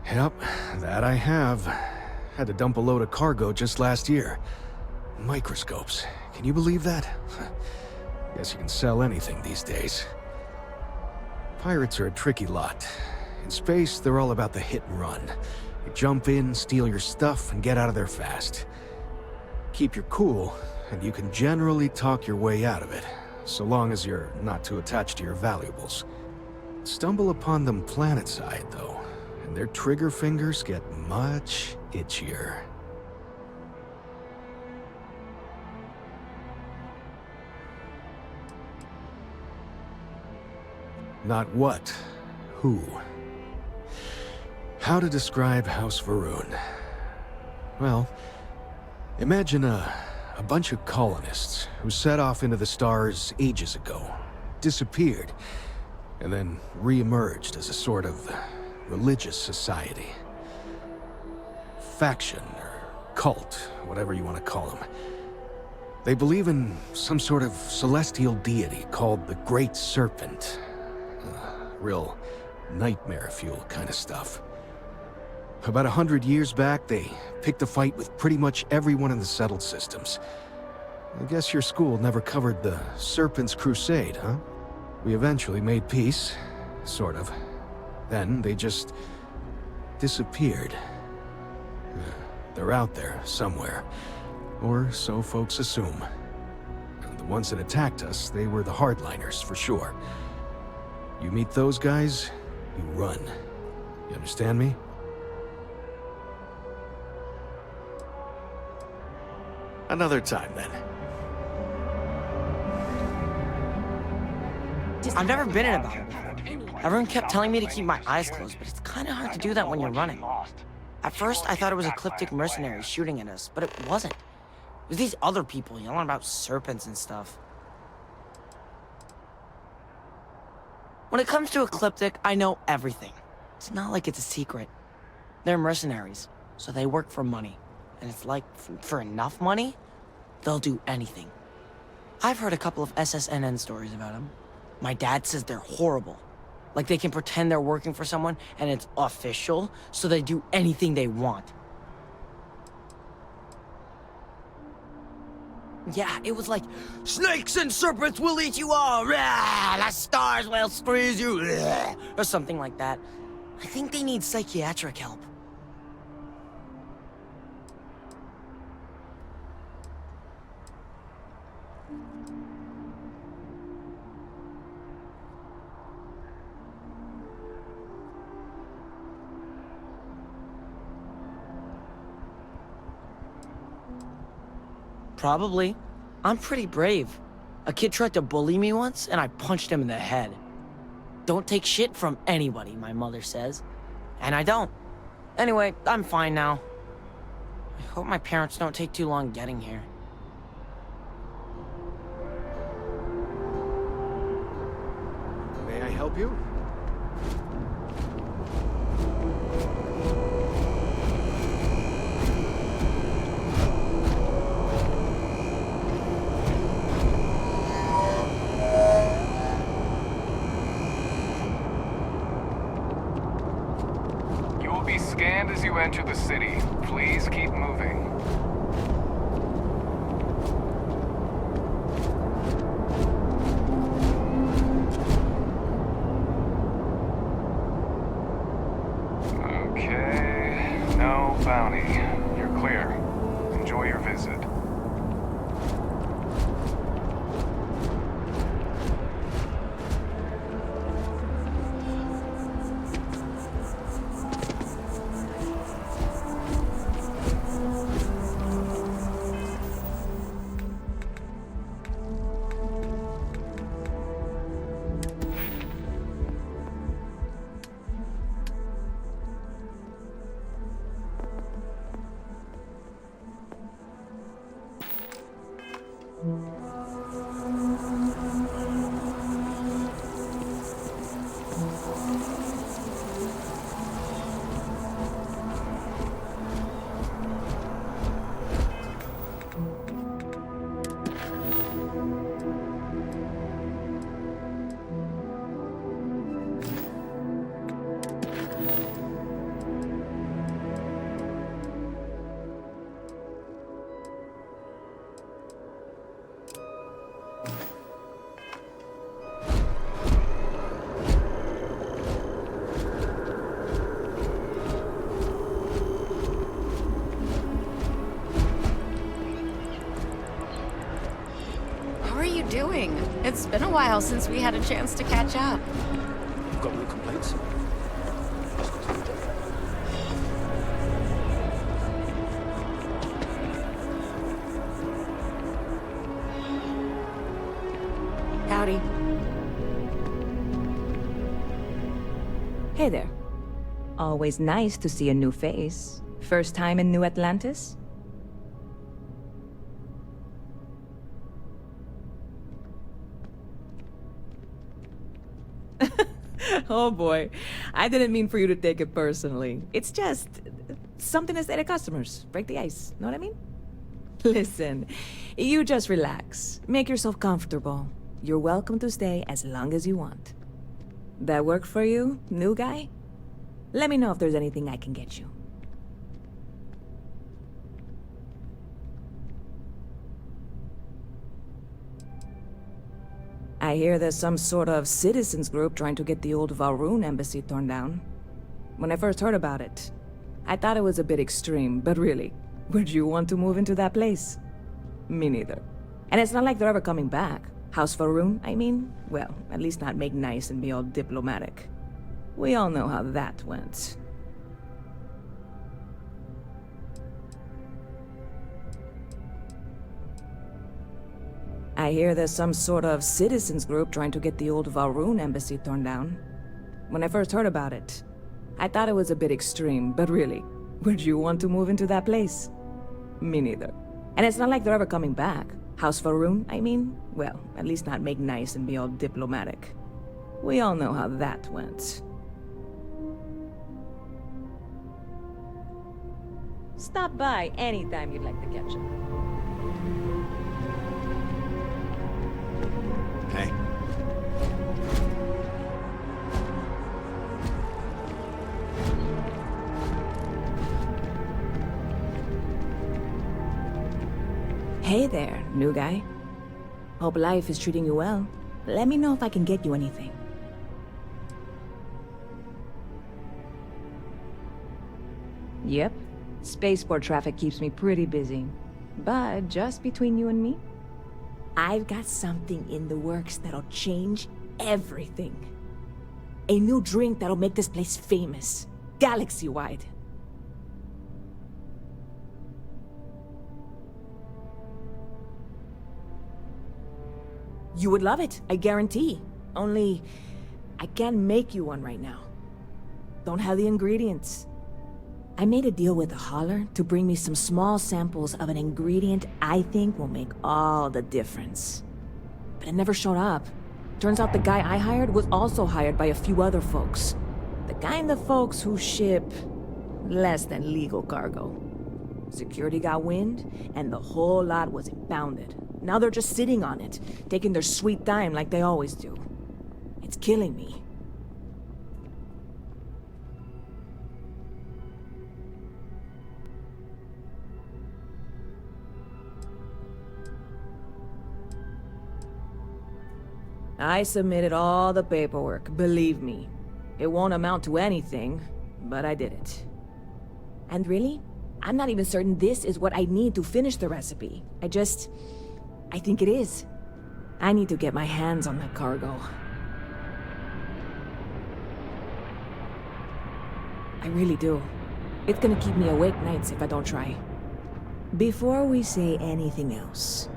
Yep, that I have. Had to dump a load of cargo just last year. Microscopes. Can you believe that? Guess you can sell anything these days. Pirates are a tricky lot. In space, they're all about the hit and run. You jump in, steal your stuff, and get out of there fast. Keep your cool, and you can generally talk your way out of it, so long as you're not too attached to your valuables. Stumble upon them planetside, though, and their trigger fingers get much itchier. Not what, who. How to describe House Varun? Well, imagine a bunch of colonists who set off into the stars ages ago, disappeared, and then re-emerged as a sort of religious society. Faction, or cult, whatever you want to call them. They believe in some sort of celestial deity called the Great Serpent. Real nightmare fuel kind of stuff. About 100 years back, they picked a fight with pretty much everyone in the settled systems. I guess your school never covered the Serpent's Crusade, huh? We eventually made peace, sort of. Then they just disappeared. They're out there, somewhere. Or so folks assume. And the ones that attacked us, they were the hardliners, for sure. You meet those guys, you run. You understand me? Another time, then. I've never been in a battle before. Everyone kept telling me to keep my eyes closed, but it's kind of hard to do that when you're running. At first, I thought it was ecliptic mercenaries shooting at us, but it wasn't. It was these other people yelling about serpents and stuff. When it comes to ecliptic, I know everything. It's not like it's a secret. They're mercenaries, so they work for money. And it's like, for enough money, they'll do anything. I've heard a couple of SSNN stories about them. My dad says they're horrible. Like they can pretend they're working for someone and it's official, so they do anything they want. Yeah, it was like, snakes and serpents will eat you all, rah, the stars will squeeze you, rah, or something like that. I think they need psychiatric help. Probably. I'm pretty brave. A kid tried to bully me once, and I punched him in the head. Don't take shit from anybody, my mother says. And I don't. Anyway, I'm fine now. I hope my parents don't take too long getting here. May I help you? Scanned as you enter the city. Please keep moving. Okay, no bounty. You're clear. Enjoy your visit. Doing? It's been a while since we had a chance to catch up. Got any complaints? Howdy. Hey there. Always nice to see a new face. First time in New Atlantis? Oh boy, I didn't mean for you to take it personally. It's just something to say to customers. Break the ice, know what I mean? Listen, you just relax. Make yourself comfortable. You're welcome to stay as long as you want. That work for you, new guy? Let me know if there's anything I can get you. I hear there's some sort of citizens group trying to get the old Valroon embassy torn down. When I first heard about it, I thought it was a bit extreme, but really, would you want to move into that place? Me neither. And it's not like they're ever coming back. House Valroon, I mean? Well, at least not make nice and be all diplomatic. We all know how that went. I hear there's some sort of citizens group trying to get the old Valroon embassy torn down. When I first heard about it, I thought it was a bit extreme, but really, would you want to move into that place? Me neither. And it's not like they're ever coming back. House Valroon, I mean? Well, at least not make nice and be all diplomatic. We all know how that went. Stop by anytime you'd like to catch up. Hey. there, new guy. Hope life is treating you well. Let me know if I can get you anything. Yep. Spaceport traffic keeps me pretty busy. But just between you and me, I've got something in the works that'll change everything. A new drink that'll make this place famous. Galaxy-wide. You would love it, I guarantee. Only, I can't make you one right now. Don't have the ingredients. I made a deal with a hauler to bring me some small samples of an ingredient I think will make all the difference. But it never showed up. Turns out the guy I hired was also hired by a few other folks. The kind of folks who ship less than legal cargo. Security got wind, and the whole lot was impounded. Now they're just sitting on it, taking their sweet time like they always do. It's killing me. I submitted all the paperwork, believe me. It won't amount to anything, but I did it. And really, I'm not even certain this is what I need to finish the recipe. I think it is. I need to get my hands on that cargo. I really do. It's gonna keep me awake nights if I don't try. Before we say anything else,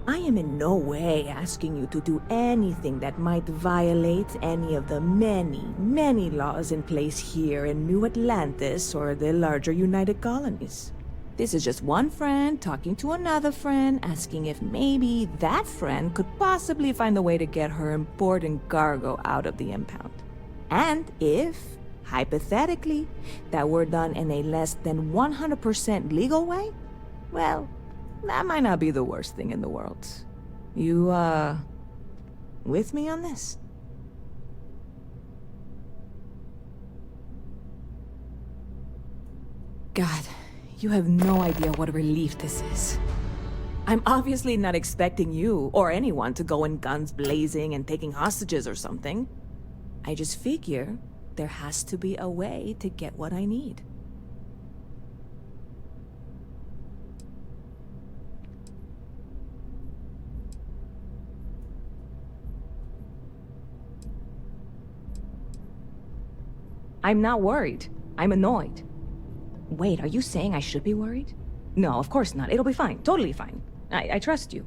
I am in no way asking you to do anything that might violate any of the many, many laws in place here in New Atlantis or the larger United Colonies. This is just one friend talking to another friend, asking if maybe that friend could possibly find a way to get her important cargo out of the impound. And if, hypothetically, that were done in a less than 100% legal way, well, that might not be the worst thing in the world. You, with me on this? God, you have no idea what a relief this is. I'm obviously not expecting you or anyone to go in guns blazing and taking hostages or something. I just figure there has to be a way to get what I need. I'm not worried. I'm annoyed. Wait, are you saying I should be worried? No, of course not. It'll be fine. Totally fine. I trust you.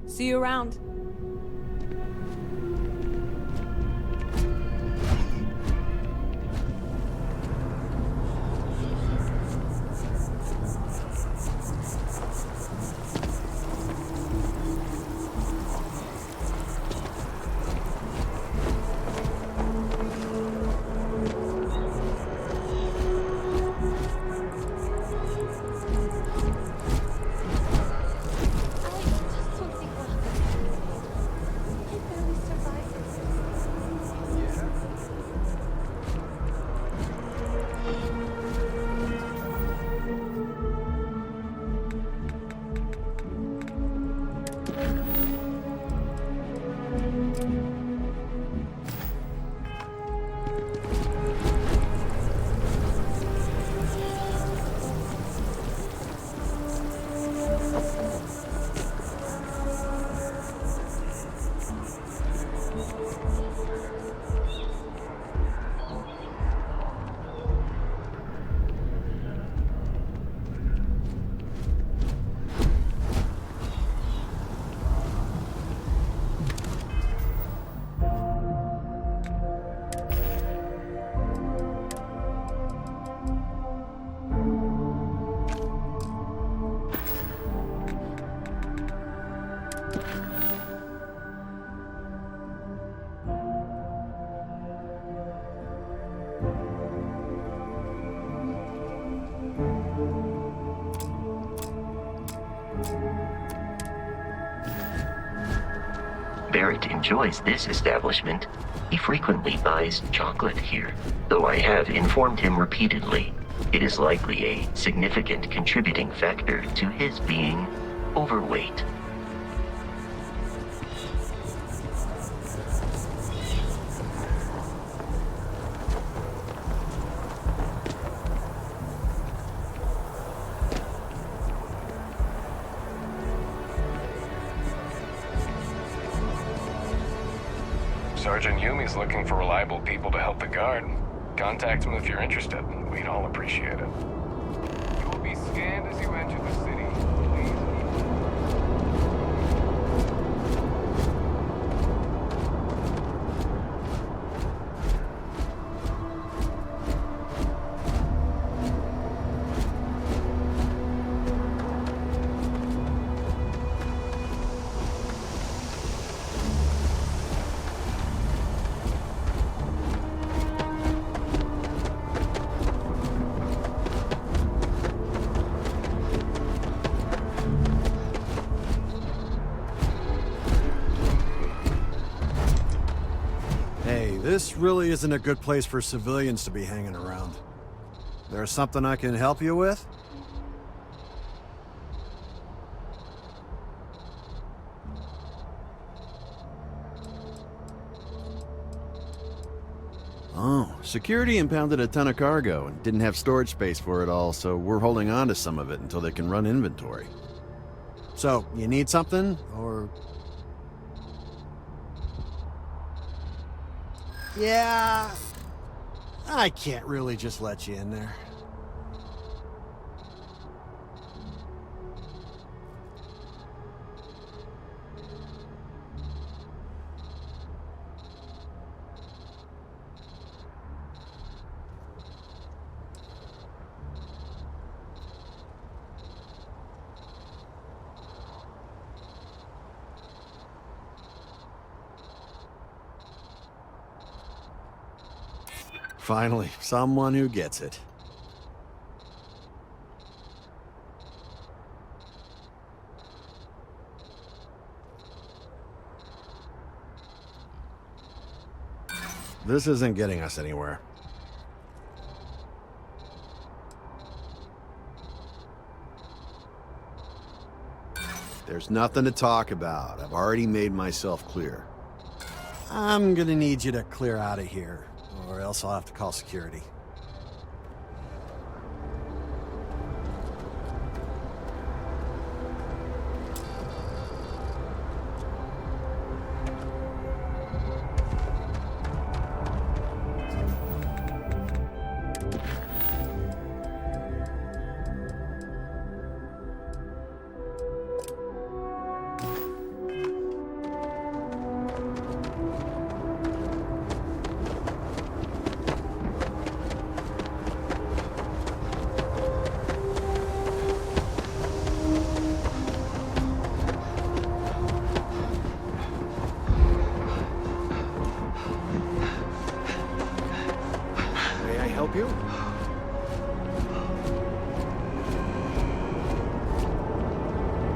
See you around. Barrett enjoys this establishment. He frequently buys chocolate here, though I have informed him repeatedly It is likely a significant contributing factor to his being overweight. Sergeant Yumi's looking for reliable people to help the guard. Contact him if you're interested. We'd all appreciate it. You will be scanned as you enter the city. This really isn't a good place for civilians to be hanging around. There's something I can help you with? Oh, security impounded a ton of cargo and didn't have storage space for it all, so we're holding on to some of it until they can run inventory. So, you need something, or...? Yeah... I can't really just let you in there. Finally, someone who gets it. This isn't getting us anywhere. There's nothing to talk about. I've already made myself clear. I'm gonna need you to clear out of here, or else I'll have to call security.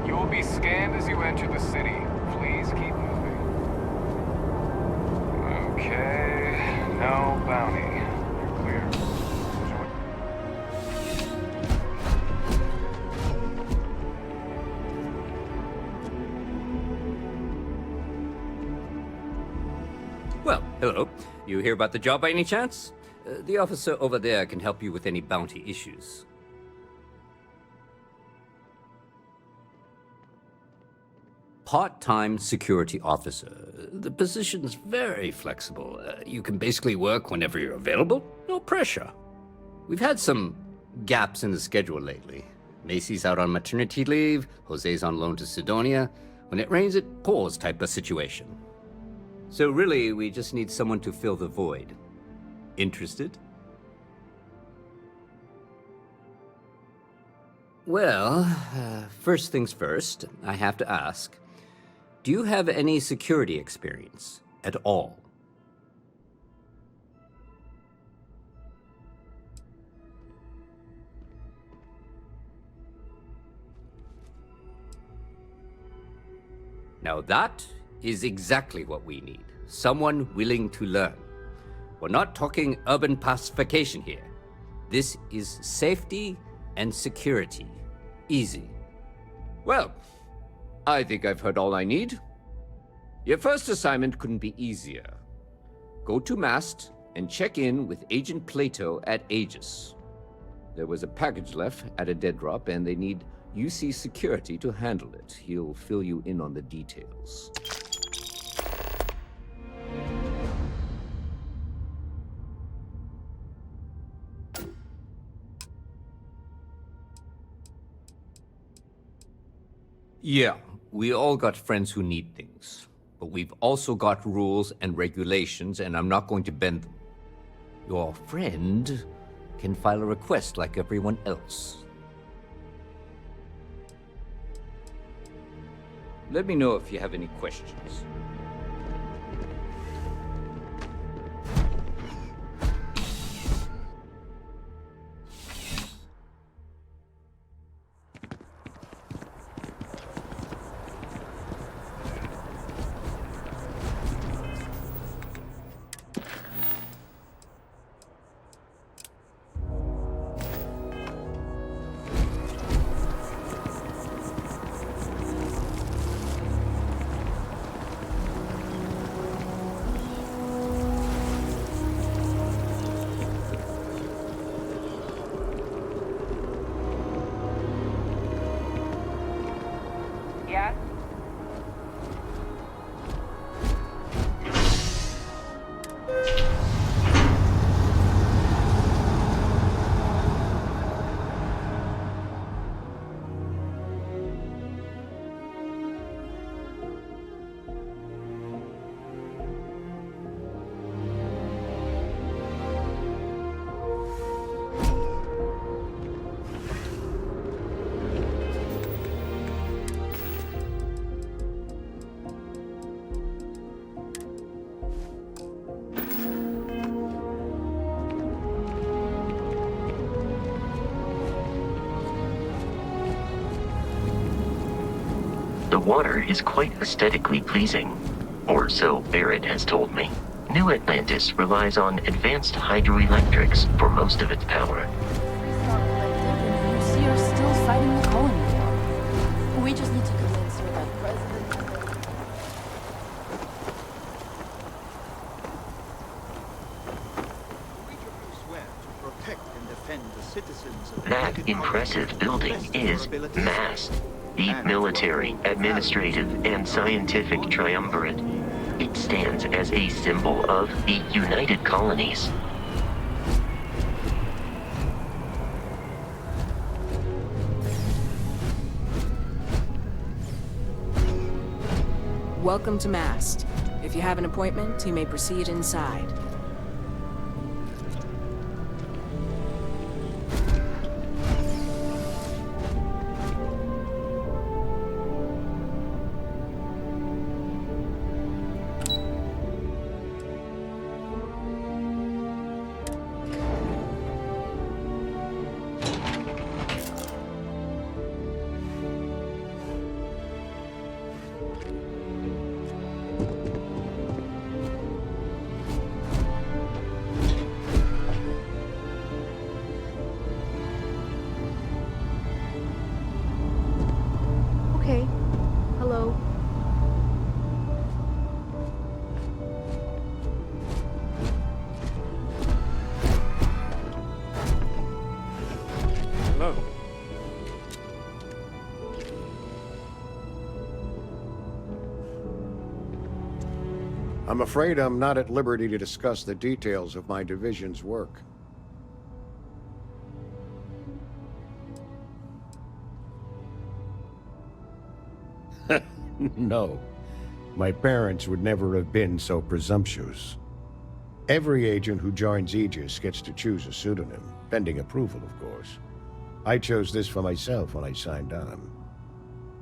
You will be scanned as you enter the city. Please keep moving. Okay, no bounty. You're clear. Well, hello. You hear about the job by any chance? The officer over there can help you with any bounty issues. Part-time security officer. The position's very flexible. You can basically work whenever you're available. No pressure. We've had some gaps in the schedule lately. Macy's out on maternity leave, Jose's on loan to Sidonia. When it rains, it pours type of situation. So really, we just need someone to fill the void. Interested? Well, first things first, I have to ask. Do you have any security experience at all? Now that is exactly what we need. Someone willing to learn. We're not talking urban pacification here. This is safety and security. Easy. Well, I think I've heard all I need. Your first assignment couldn't be easier. Go to Mast and check in with Agent Plato at Aegis. There was a package left at a dead drop, and they need UC security to handle it. He'll fill you in on the details. Yeah, we all got friends who need things. But we've also got rules and regulations, and I'm not going to bend them. Your friend can file a request like everyone else. Let me know if you have any questions. Yeah? The water is quite aesthetically pleasing, or so Barrett has told me. New Atlantis relies on advanced hydroelectrics for most of its power. You see her still fighting the colony war. We just need to convince her that President... That impressive building is Mast, the military, administrative, and scientific triumvirate. It stands as a symbol of the United Colonies. Welcome to Mast. If you have an appointment, you may proceed inside. Okay. Hello. Hello. I'm afraid I'm not at liberty to discuss the details of my division's work. No. My parents would never have been so presumptuous. Every agent who joins Aegis gets to choose a pseudonym, pending approval, of course. I chose this for myself when I signed on.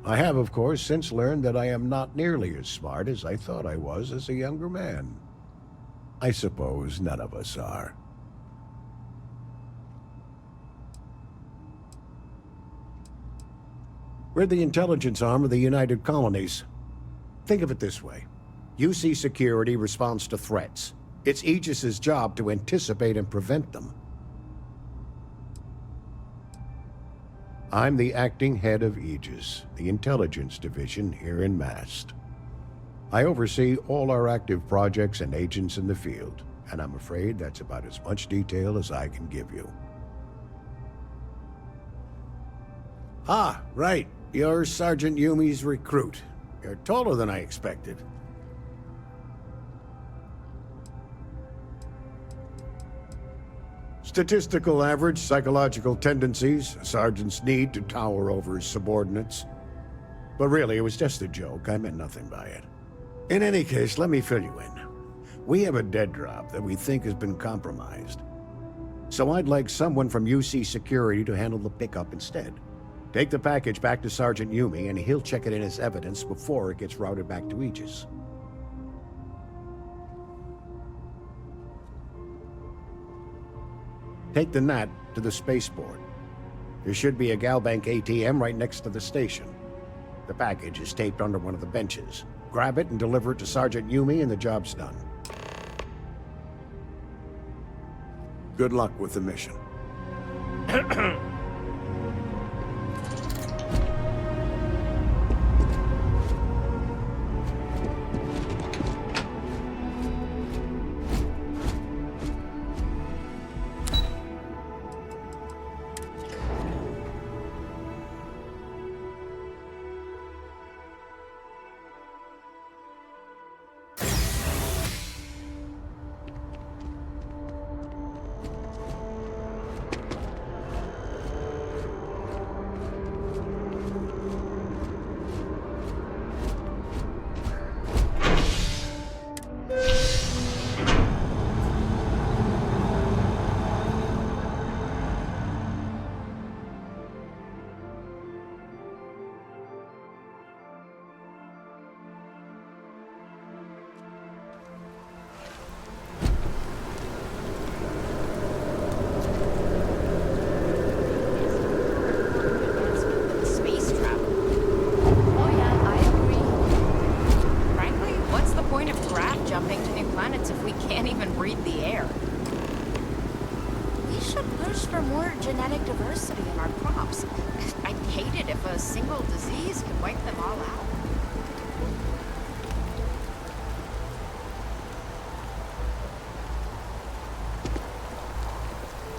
I have, of course, since learned that I am not nearly as smart as I thought I was as a younger man. I suppose none of us are. We're the intelligence arm of the United Colonies. Think of it this way. UC security responds to threats. It's Aegis's job to anticipate and prevent them. I'm the acting head of Aegis, the intelligence division here in Mast. I oversee all our active projects and agents in the field, and I'm afraid that's about as much detail as I can give you. Ah, right. You're Sergeant Yumi's recruit. You're taller than I expected. Statistical average psychological tendencies, a sergeant's need to tower over his subordinates. But really, it was just a joke. I meant nothing by it. In any case, let me fill you in. We have a dead drop that we think has been compromised. So I'd like someone from UC Security to handle the pickup instead. Take the package back to Sergeant Yumi, and he'll check it in as evidence before it gets routed back to Aegis. Take the Nat to the spaceport. There should be a Galbank ATM right next to the station. The package is taped under one of the benches. Grab it and deliver it to Sergeant Yumi, and the job's done. Good luck with the mission.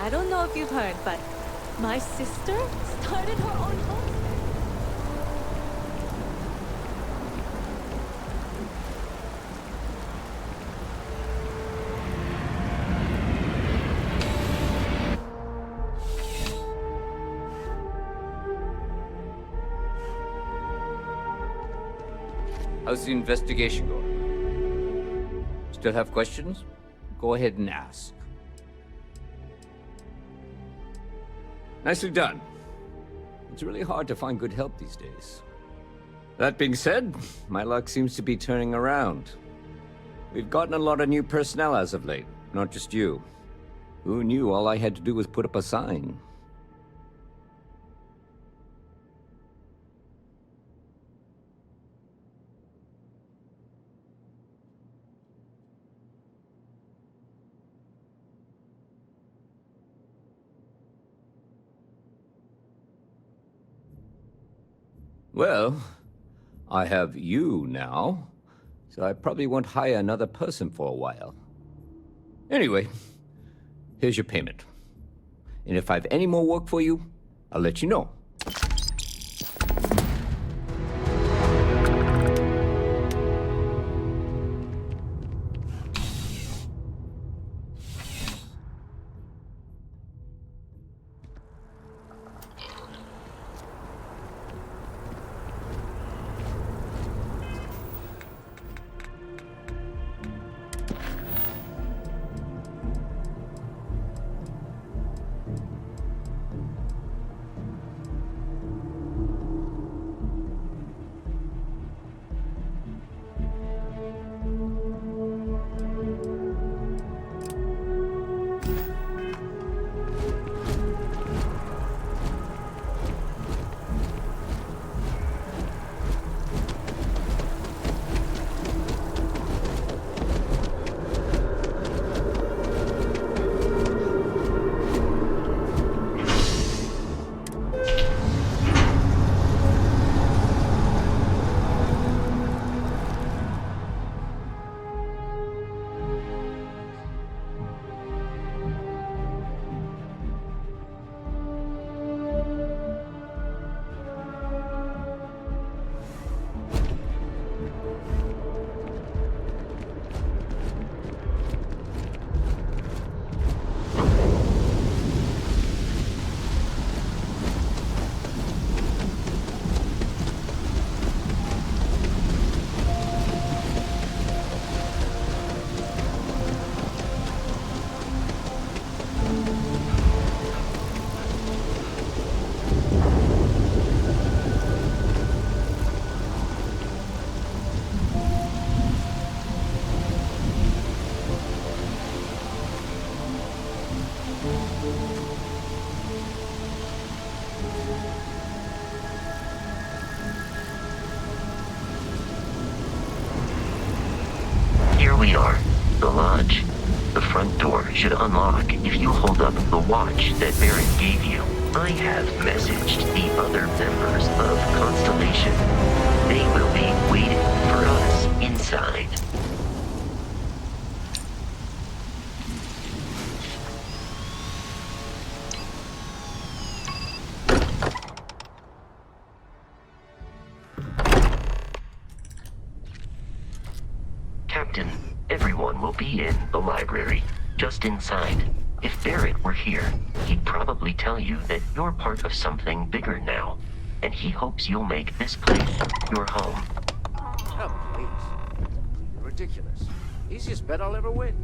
I don't know if you've heard, but my sister started her own home. How's the investigation going? Still have questions? Go ahead and ask. Nicely done. It's really hard to find good help these days. That being said, my luck seems to be turning around. We've gotten a lot of new personnel as of late, not just you. Who knew all I had to do was put up a sign? Well, I have you now, so I probably won't hire another person for a while. Anyway, here's your payment. And if I have any more work for you, I'll let you know. we are. The lodge. The front door should unlock if you hold up the watch that Barrett gave you. I have messaged the other members of Constellation. They will be waiting for us inside. Captain, everyone will be in the library, just inside. If Barrett were here, he'd probably tell you that you're part of something bigger now, and he hopes you'll make this place your home. Oh, please. Ridiculous. Easiest bet I'll ever win.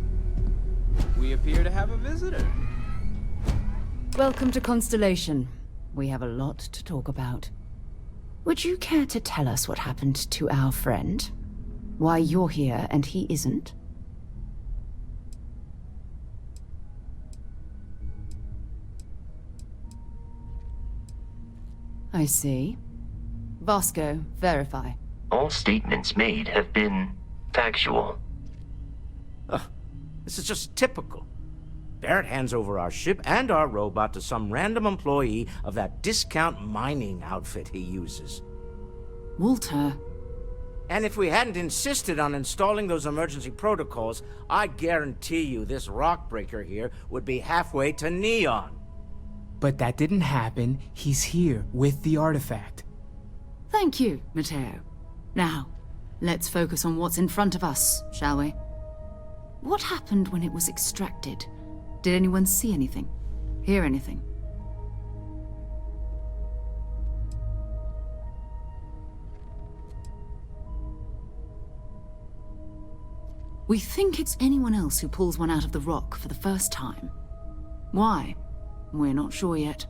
We appear to have a visitor. Welcome to Constellation. We have a lot to talk about. Would you care to tell us what happened to our friend? Why you're here and he isn't? I see. Vasco, verify. All statements made have been factual. This is just typical. Barrett hands over our ship and our robot to some random employee of that discount mining outfit he uses. Walter. And if we hadn't insisted on installing those emergency protocols, I guarantee you this rock breaker here would be halfway to Neon. But that didn't happen. He's here with the artifact. Thank you, Matteo. Now, let's focus on what's in front of us, shall we? What happened when it was extracted? Did anyone see anything? Hear anything? We think it's anyone else who pulls one out of the rock for the first time. Why? We're not sure yet.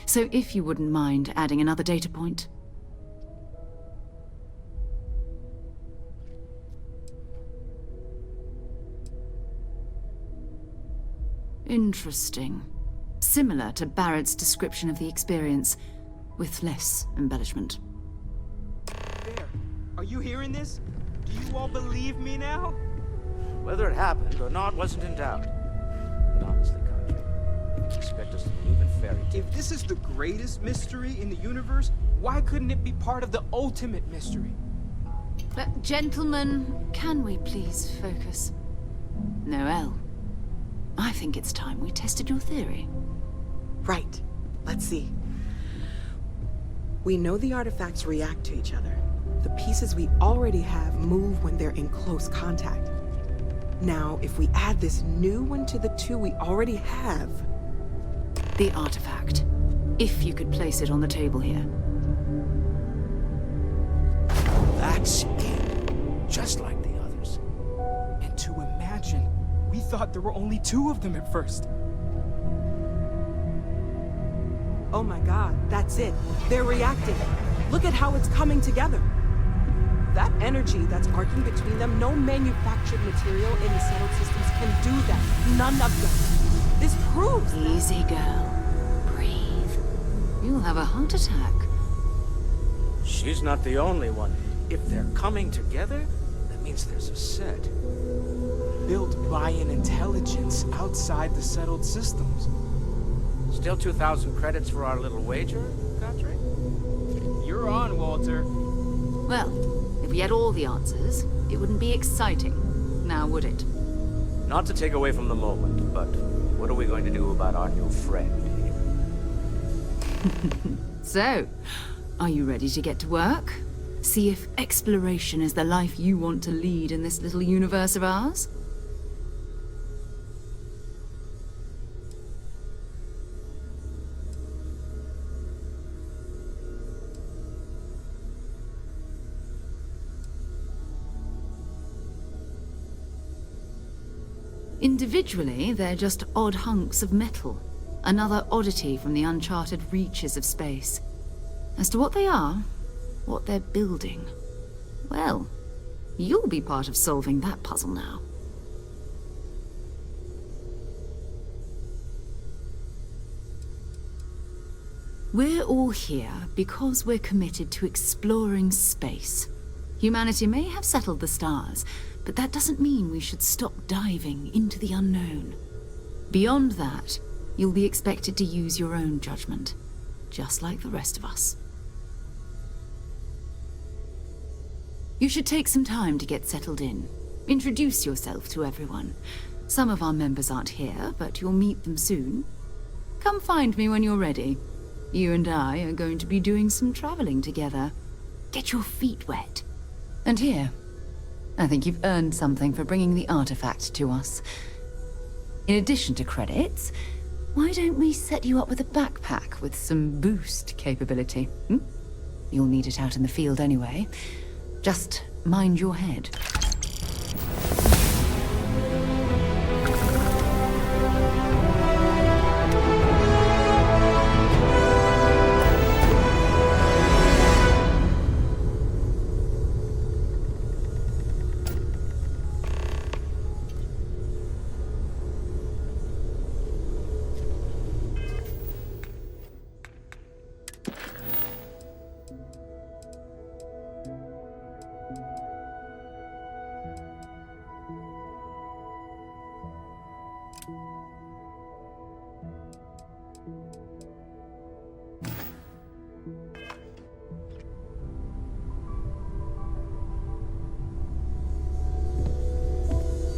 So if you wouldn't mind adding another data point. Interesting. Similar to Barrett's description of the experience, with less embellishment. There. Are you hearing this? Do you all believe me now? Whether it happened or not wasn't in doubt. But honestly, Conte, you expect us to believe in fairy tales. If this is the greatest mystery in the universe, why couldn't it be part of the ultimate mystery? Gentlemen, can we please focus? Noel, I think it's time we tested your theory. Right. Let's see. We know the artifacts react to each other. The pieces we already have move when they're in close contact. Now, if we add this new one to the two we already have... The artifact. If you could place it on the table here. That's it. Just like the others. And to imagine, we thought there were only two of them at first. Oh my god, that's it. They're reacting. Look at how it's coming together. That energy that's arcing between them, no manufactured material in the settled systems can do that. None of them. This proves that. Easy, girl. Breathe. You'll have a heart attack. She's not the only one. If they're coming together, that means there's a set. Built by an intelligence outside the settled systems. Still 2,000 credits for our little wager, Godfrey? You're on, Walter. Well, if we had all the answers, it wouldn't be exciting, now would it? Not to take away from the moment, but what are we going to do about our new friend here? So, are you ready to get to work? See if exploration is the life you want to lead in this little universe of ours? Individually, they're just odd hunks of metal. Another oddity from the uncharted reaches of space. As to what they are, what they're building, well, you'll be part of solving that puzzle now. We're all here because we're committed to exploring space. Humanity may have settled the stars, but that doesn't mean we should stop diving into the unknown. Beyond that, you'll be expected to use your own judgment, just like the rest of us. You should take some time to get settled in. Introduce yourself to everyone. Some of our members aren't here, but you'll meet them soon. Come find me when you're ready. You and I are going to be doing some traveling together. Get your feet wet. And here, I think you've earned something for bringing the artifact to us. In addition to credits, why don't we set you up with a backpack with some boost capability? You'll need it out in the field anyway. Just mind your head.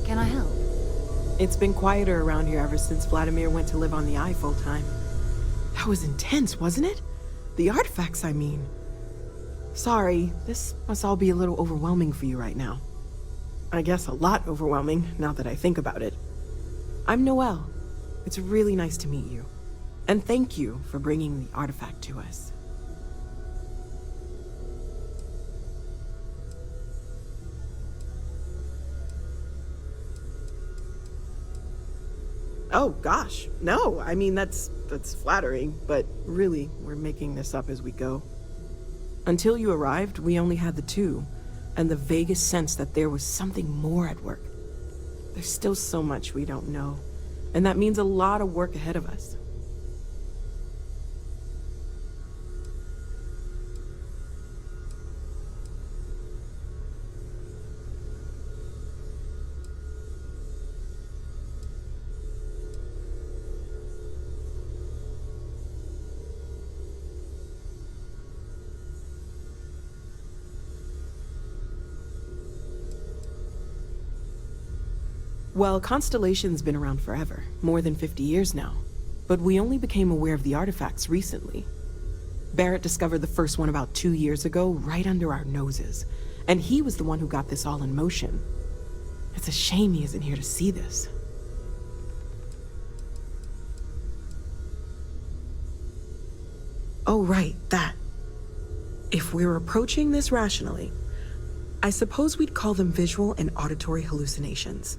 Can I help? It's been quieter around here ever since Vladimir went to live on the Eye full-time. That was intense, wasn't it? The artifacts, I mean. Sorry, this must all be a little overwhelming for you right now. I guess a lot overwhelming, now that I think about it. I'm Noel. It's really nice to meet you. And thank you for bringing the artifact to us. Oh, gosh, no. I mean, that's flattering, but really, we're making this up as we go. Until you arrived, we only had the two, and the vaguest sense that there was something more at work. There's still so much we don't know, and that means a lot of work ahead of us. Well, Constellation's been around forever, more than 50 years now. But we only became aware of the artifacts recently. Barrett discovered the first one about 2 years ago, right under our noses. And he was the one who got this all in motion. It's a shame he isn't here to see this. Oh, right, that. If we're approaching this rationally, I suppose we'd call them visual and auditory hallucinations.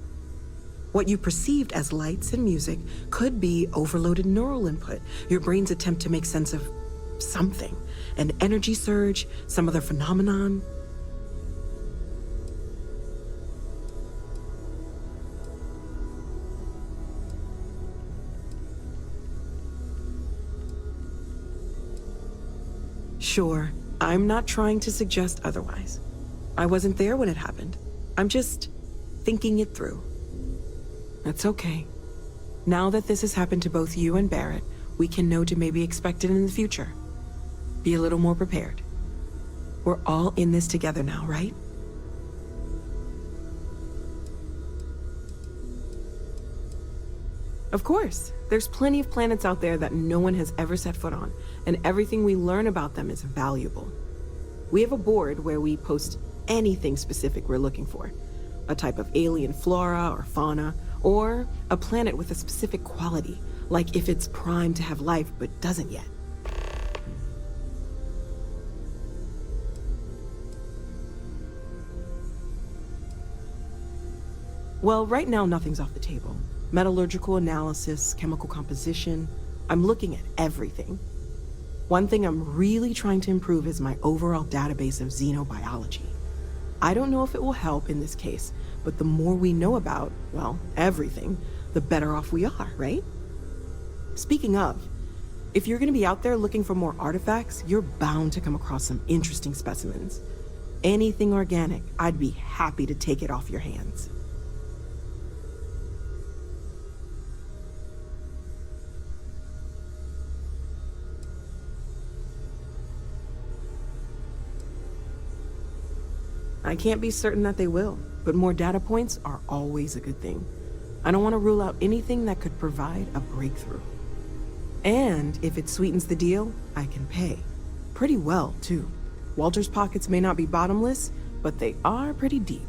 What you perceived as lights and music could be overloaded neural input, your brain's attempt to make sense of something, an energy surge, some other phenomenon. Sure, I'm not trying to suggest otherwise. I wasn't there when it happened. I'm just thinking it through. That's okay. Now that this has happened to both you and Barrett, we can know to maybe expect it in the future. Be a little more prepared. We're all in this together now, right? Of course. There's plenty of planets out there that no one has ever set foot on, and everything we learn about them is valuable. We have a board where we post anything specific we're looking for. A type of alien flora or fauna, or a planet with a specific quality, like if it's primed to have life but doesn't yet. Well, right now nothing's off the table. Metallurgical analysis, chemical composition, I'm looking at everything. One thing I'm really trying to improve is my overall database of xenobiology. I don't know if it will help in this case, but the more we know about, well, everything, the better off we are, right? Speaking of, if you're gonna be out there looking for more artifacts, you're bound to come across some interesting specimens. anything organic, I'd be happy to take it off your hands. I can't be certain that they will, but more data points are always a good thing. I don't want to rule out anything that could provide a breakthrough. And if it sweetens the deal, I can pay. Pretty well, too. Walter's pockets may not be bottomless, but they are pretty deep.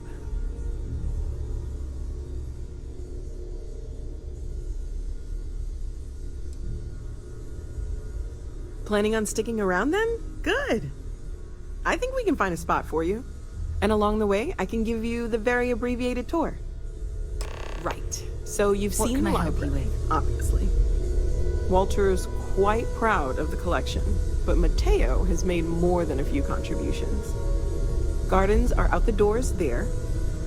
Planning on sticking around then? Good. I think we can find a spot for you. And along the way, I can give you the very abbreviated tour. Right. So you've What seen can the I help you library, obviously. Walter's quite proud of the collection, but Mateo has made more than a few contributions. Gardens are out the doors there,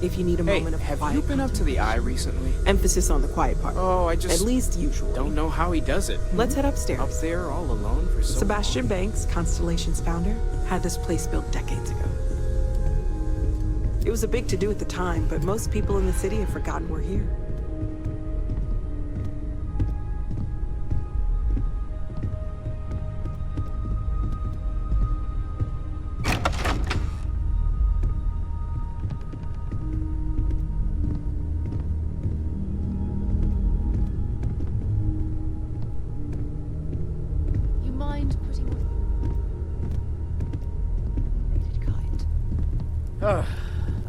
if you need a moment of have quiet you been up to the Eye recently? Emphasis on the quiet part. Oh, I just... At least usually. don't know how he does it. Let's head upstairs. Up there all alone for so Sebastian long? Banks, Constellation's founder, had this place built decades ago. It was a big to-do at the time, but most people in the city have forgotten we're here. You mind putting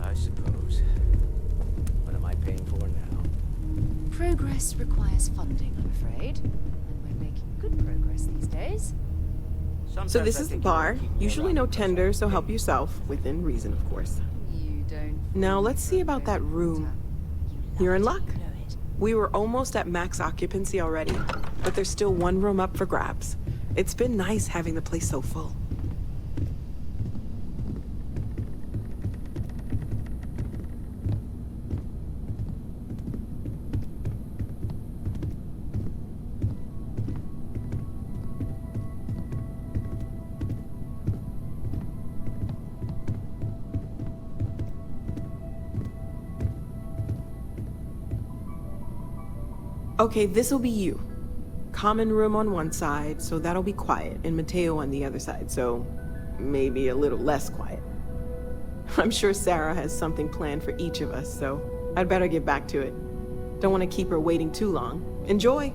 I suppose. What am I paying for now? Progress requires funding, I'm afraid. And we're making good progress these days. So this is the bar. Usually no tender, so help yourself. Within reason, of course. You don't... Now let's see about that room. You're in luck. We were almost at max occupancy already, but there's still one room up for grabs. It's been nice having the place so full. Okay, this'll be you. Common room on one side, so that'll be quiet, and Mateo on the other side, so maybe a little less quiet. I'm sure Sarah has something planned for each of us, so I'd better get back to it. Don't want to keep her waiting too long. Enjoy!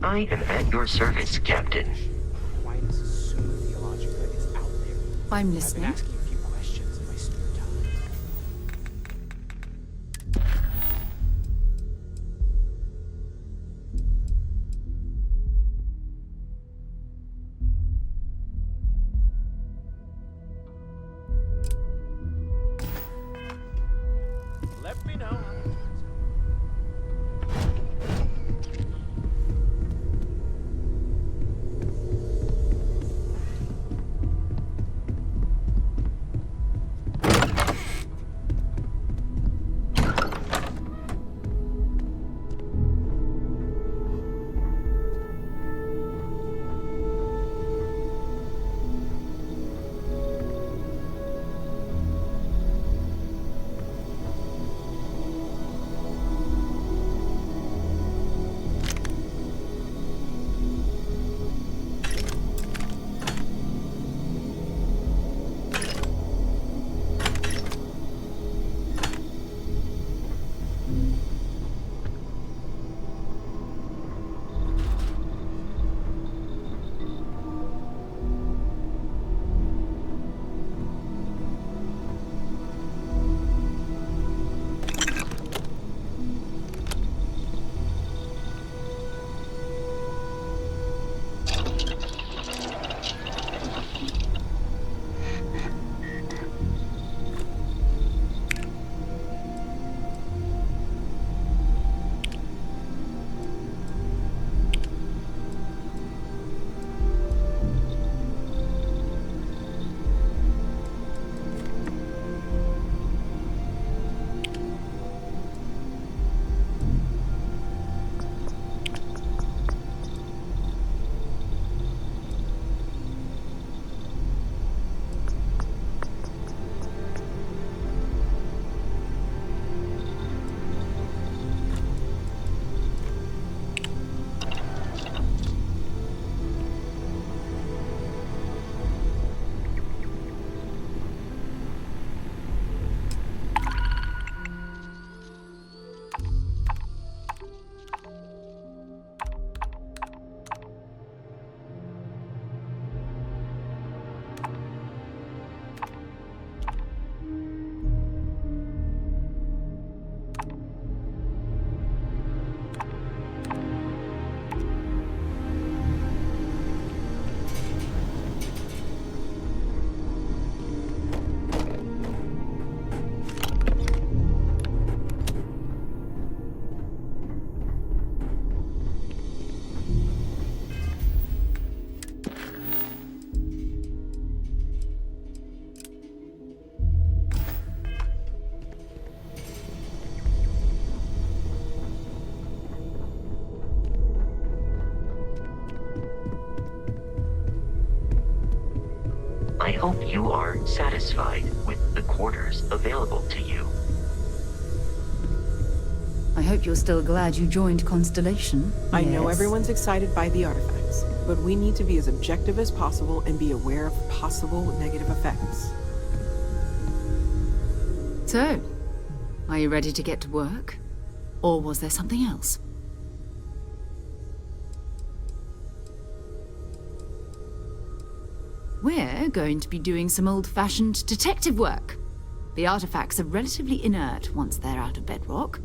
I am at your service, Captain. Aquinas' Summa Theologica is out there. I'm listening. I've been asking a few questions in my spare time. Let me know. I hope you are satisfied with the quarters available to you. I hope you're still glad you joined Constellation. I know Yes. everyone's excited by the artifacts, but we need to be as objective as possible and be aware of possible negative effects. So, are you ready to get to work? Or was there something else? We're going to be doing some old-fashioned detective work. The artifacts are relatively inert once they're out of bedrock.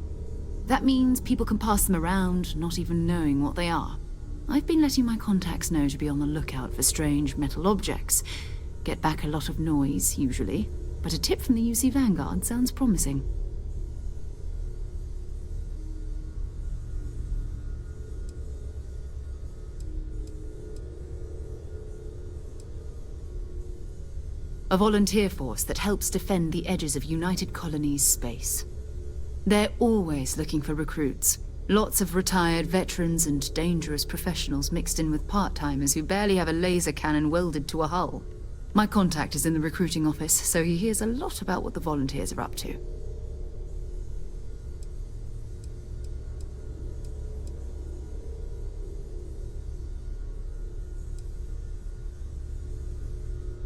That means people can pass them around, not even knowing what they are. I've been letting my contacts know to be on the lookout for strange metal objects. Get back a lot of noise, usually, but a tip from the UC Vanguard sounds promising. A volunteer force that helps defend the edges of United Colonies space. They're always looking for recruits. Lots of retired veterans and dangerous professionals mixed in with part-timers who barely have a laser cannon welded to a hull. My contact is in the recruiting office, so he hears a lot about what the volunteers are up to.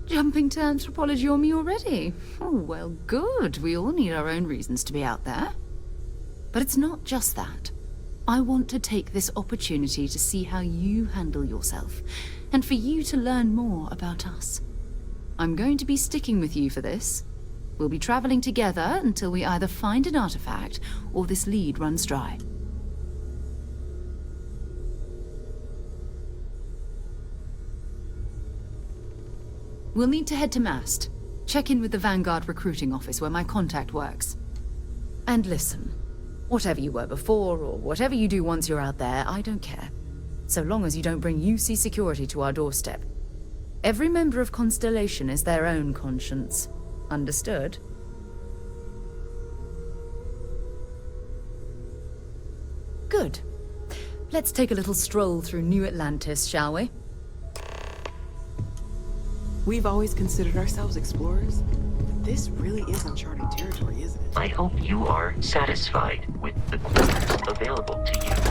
Jumping to anthropology on me already? Oh, well, good. We all need our own reasons to be out there. But it's not just that. I want to take this opportunity to see how you handle yourself, and for you to learn more about us. I'm going to be sticking with you for this. We'll be traveling together until we either find an artifact or this lead runs dry. We'll need to head to Mast. Check in with the Vanguard recruiting office where my contact works. And listen, whatever you were before, or whatever you do once you're out there, I don't care. So long as you don't bring UC security to our doorstep. Every member of Constellation is their own conscience. Understood? Good. Let's take a little stroll through New Atlantis, shall we? We've always considered ourselves explorers, but this really is uncharted territory, isn't it? I hope you are satisfied with the clues available to you.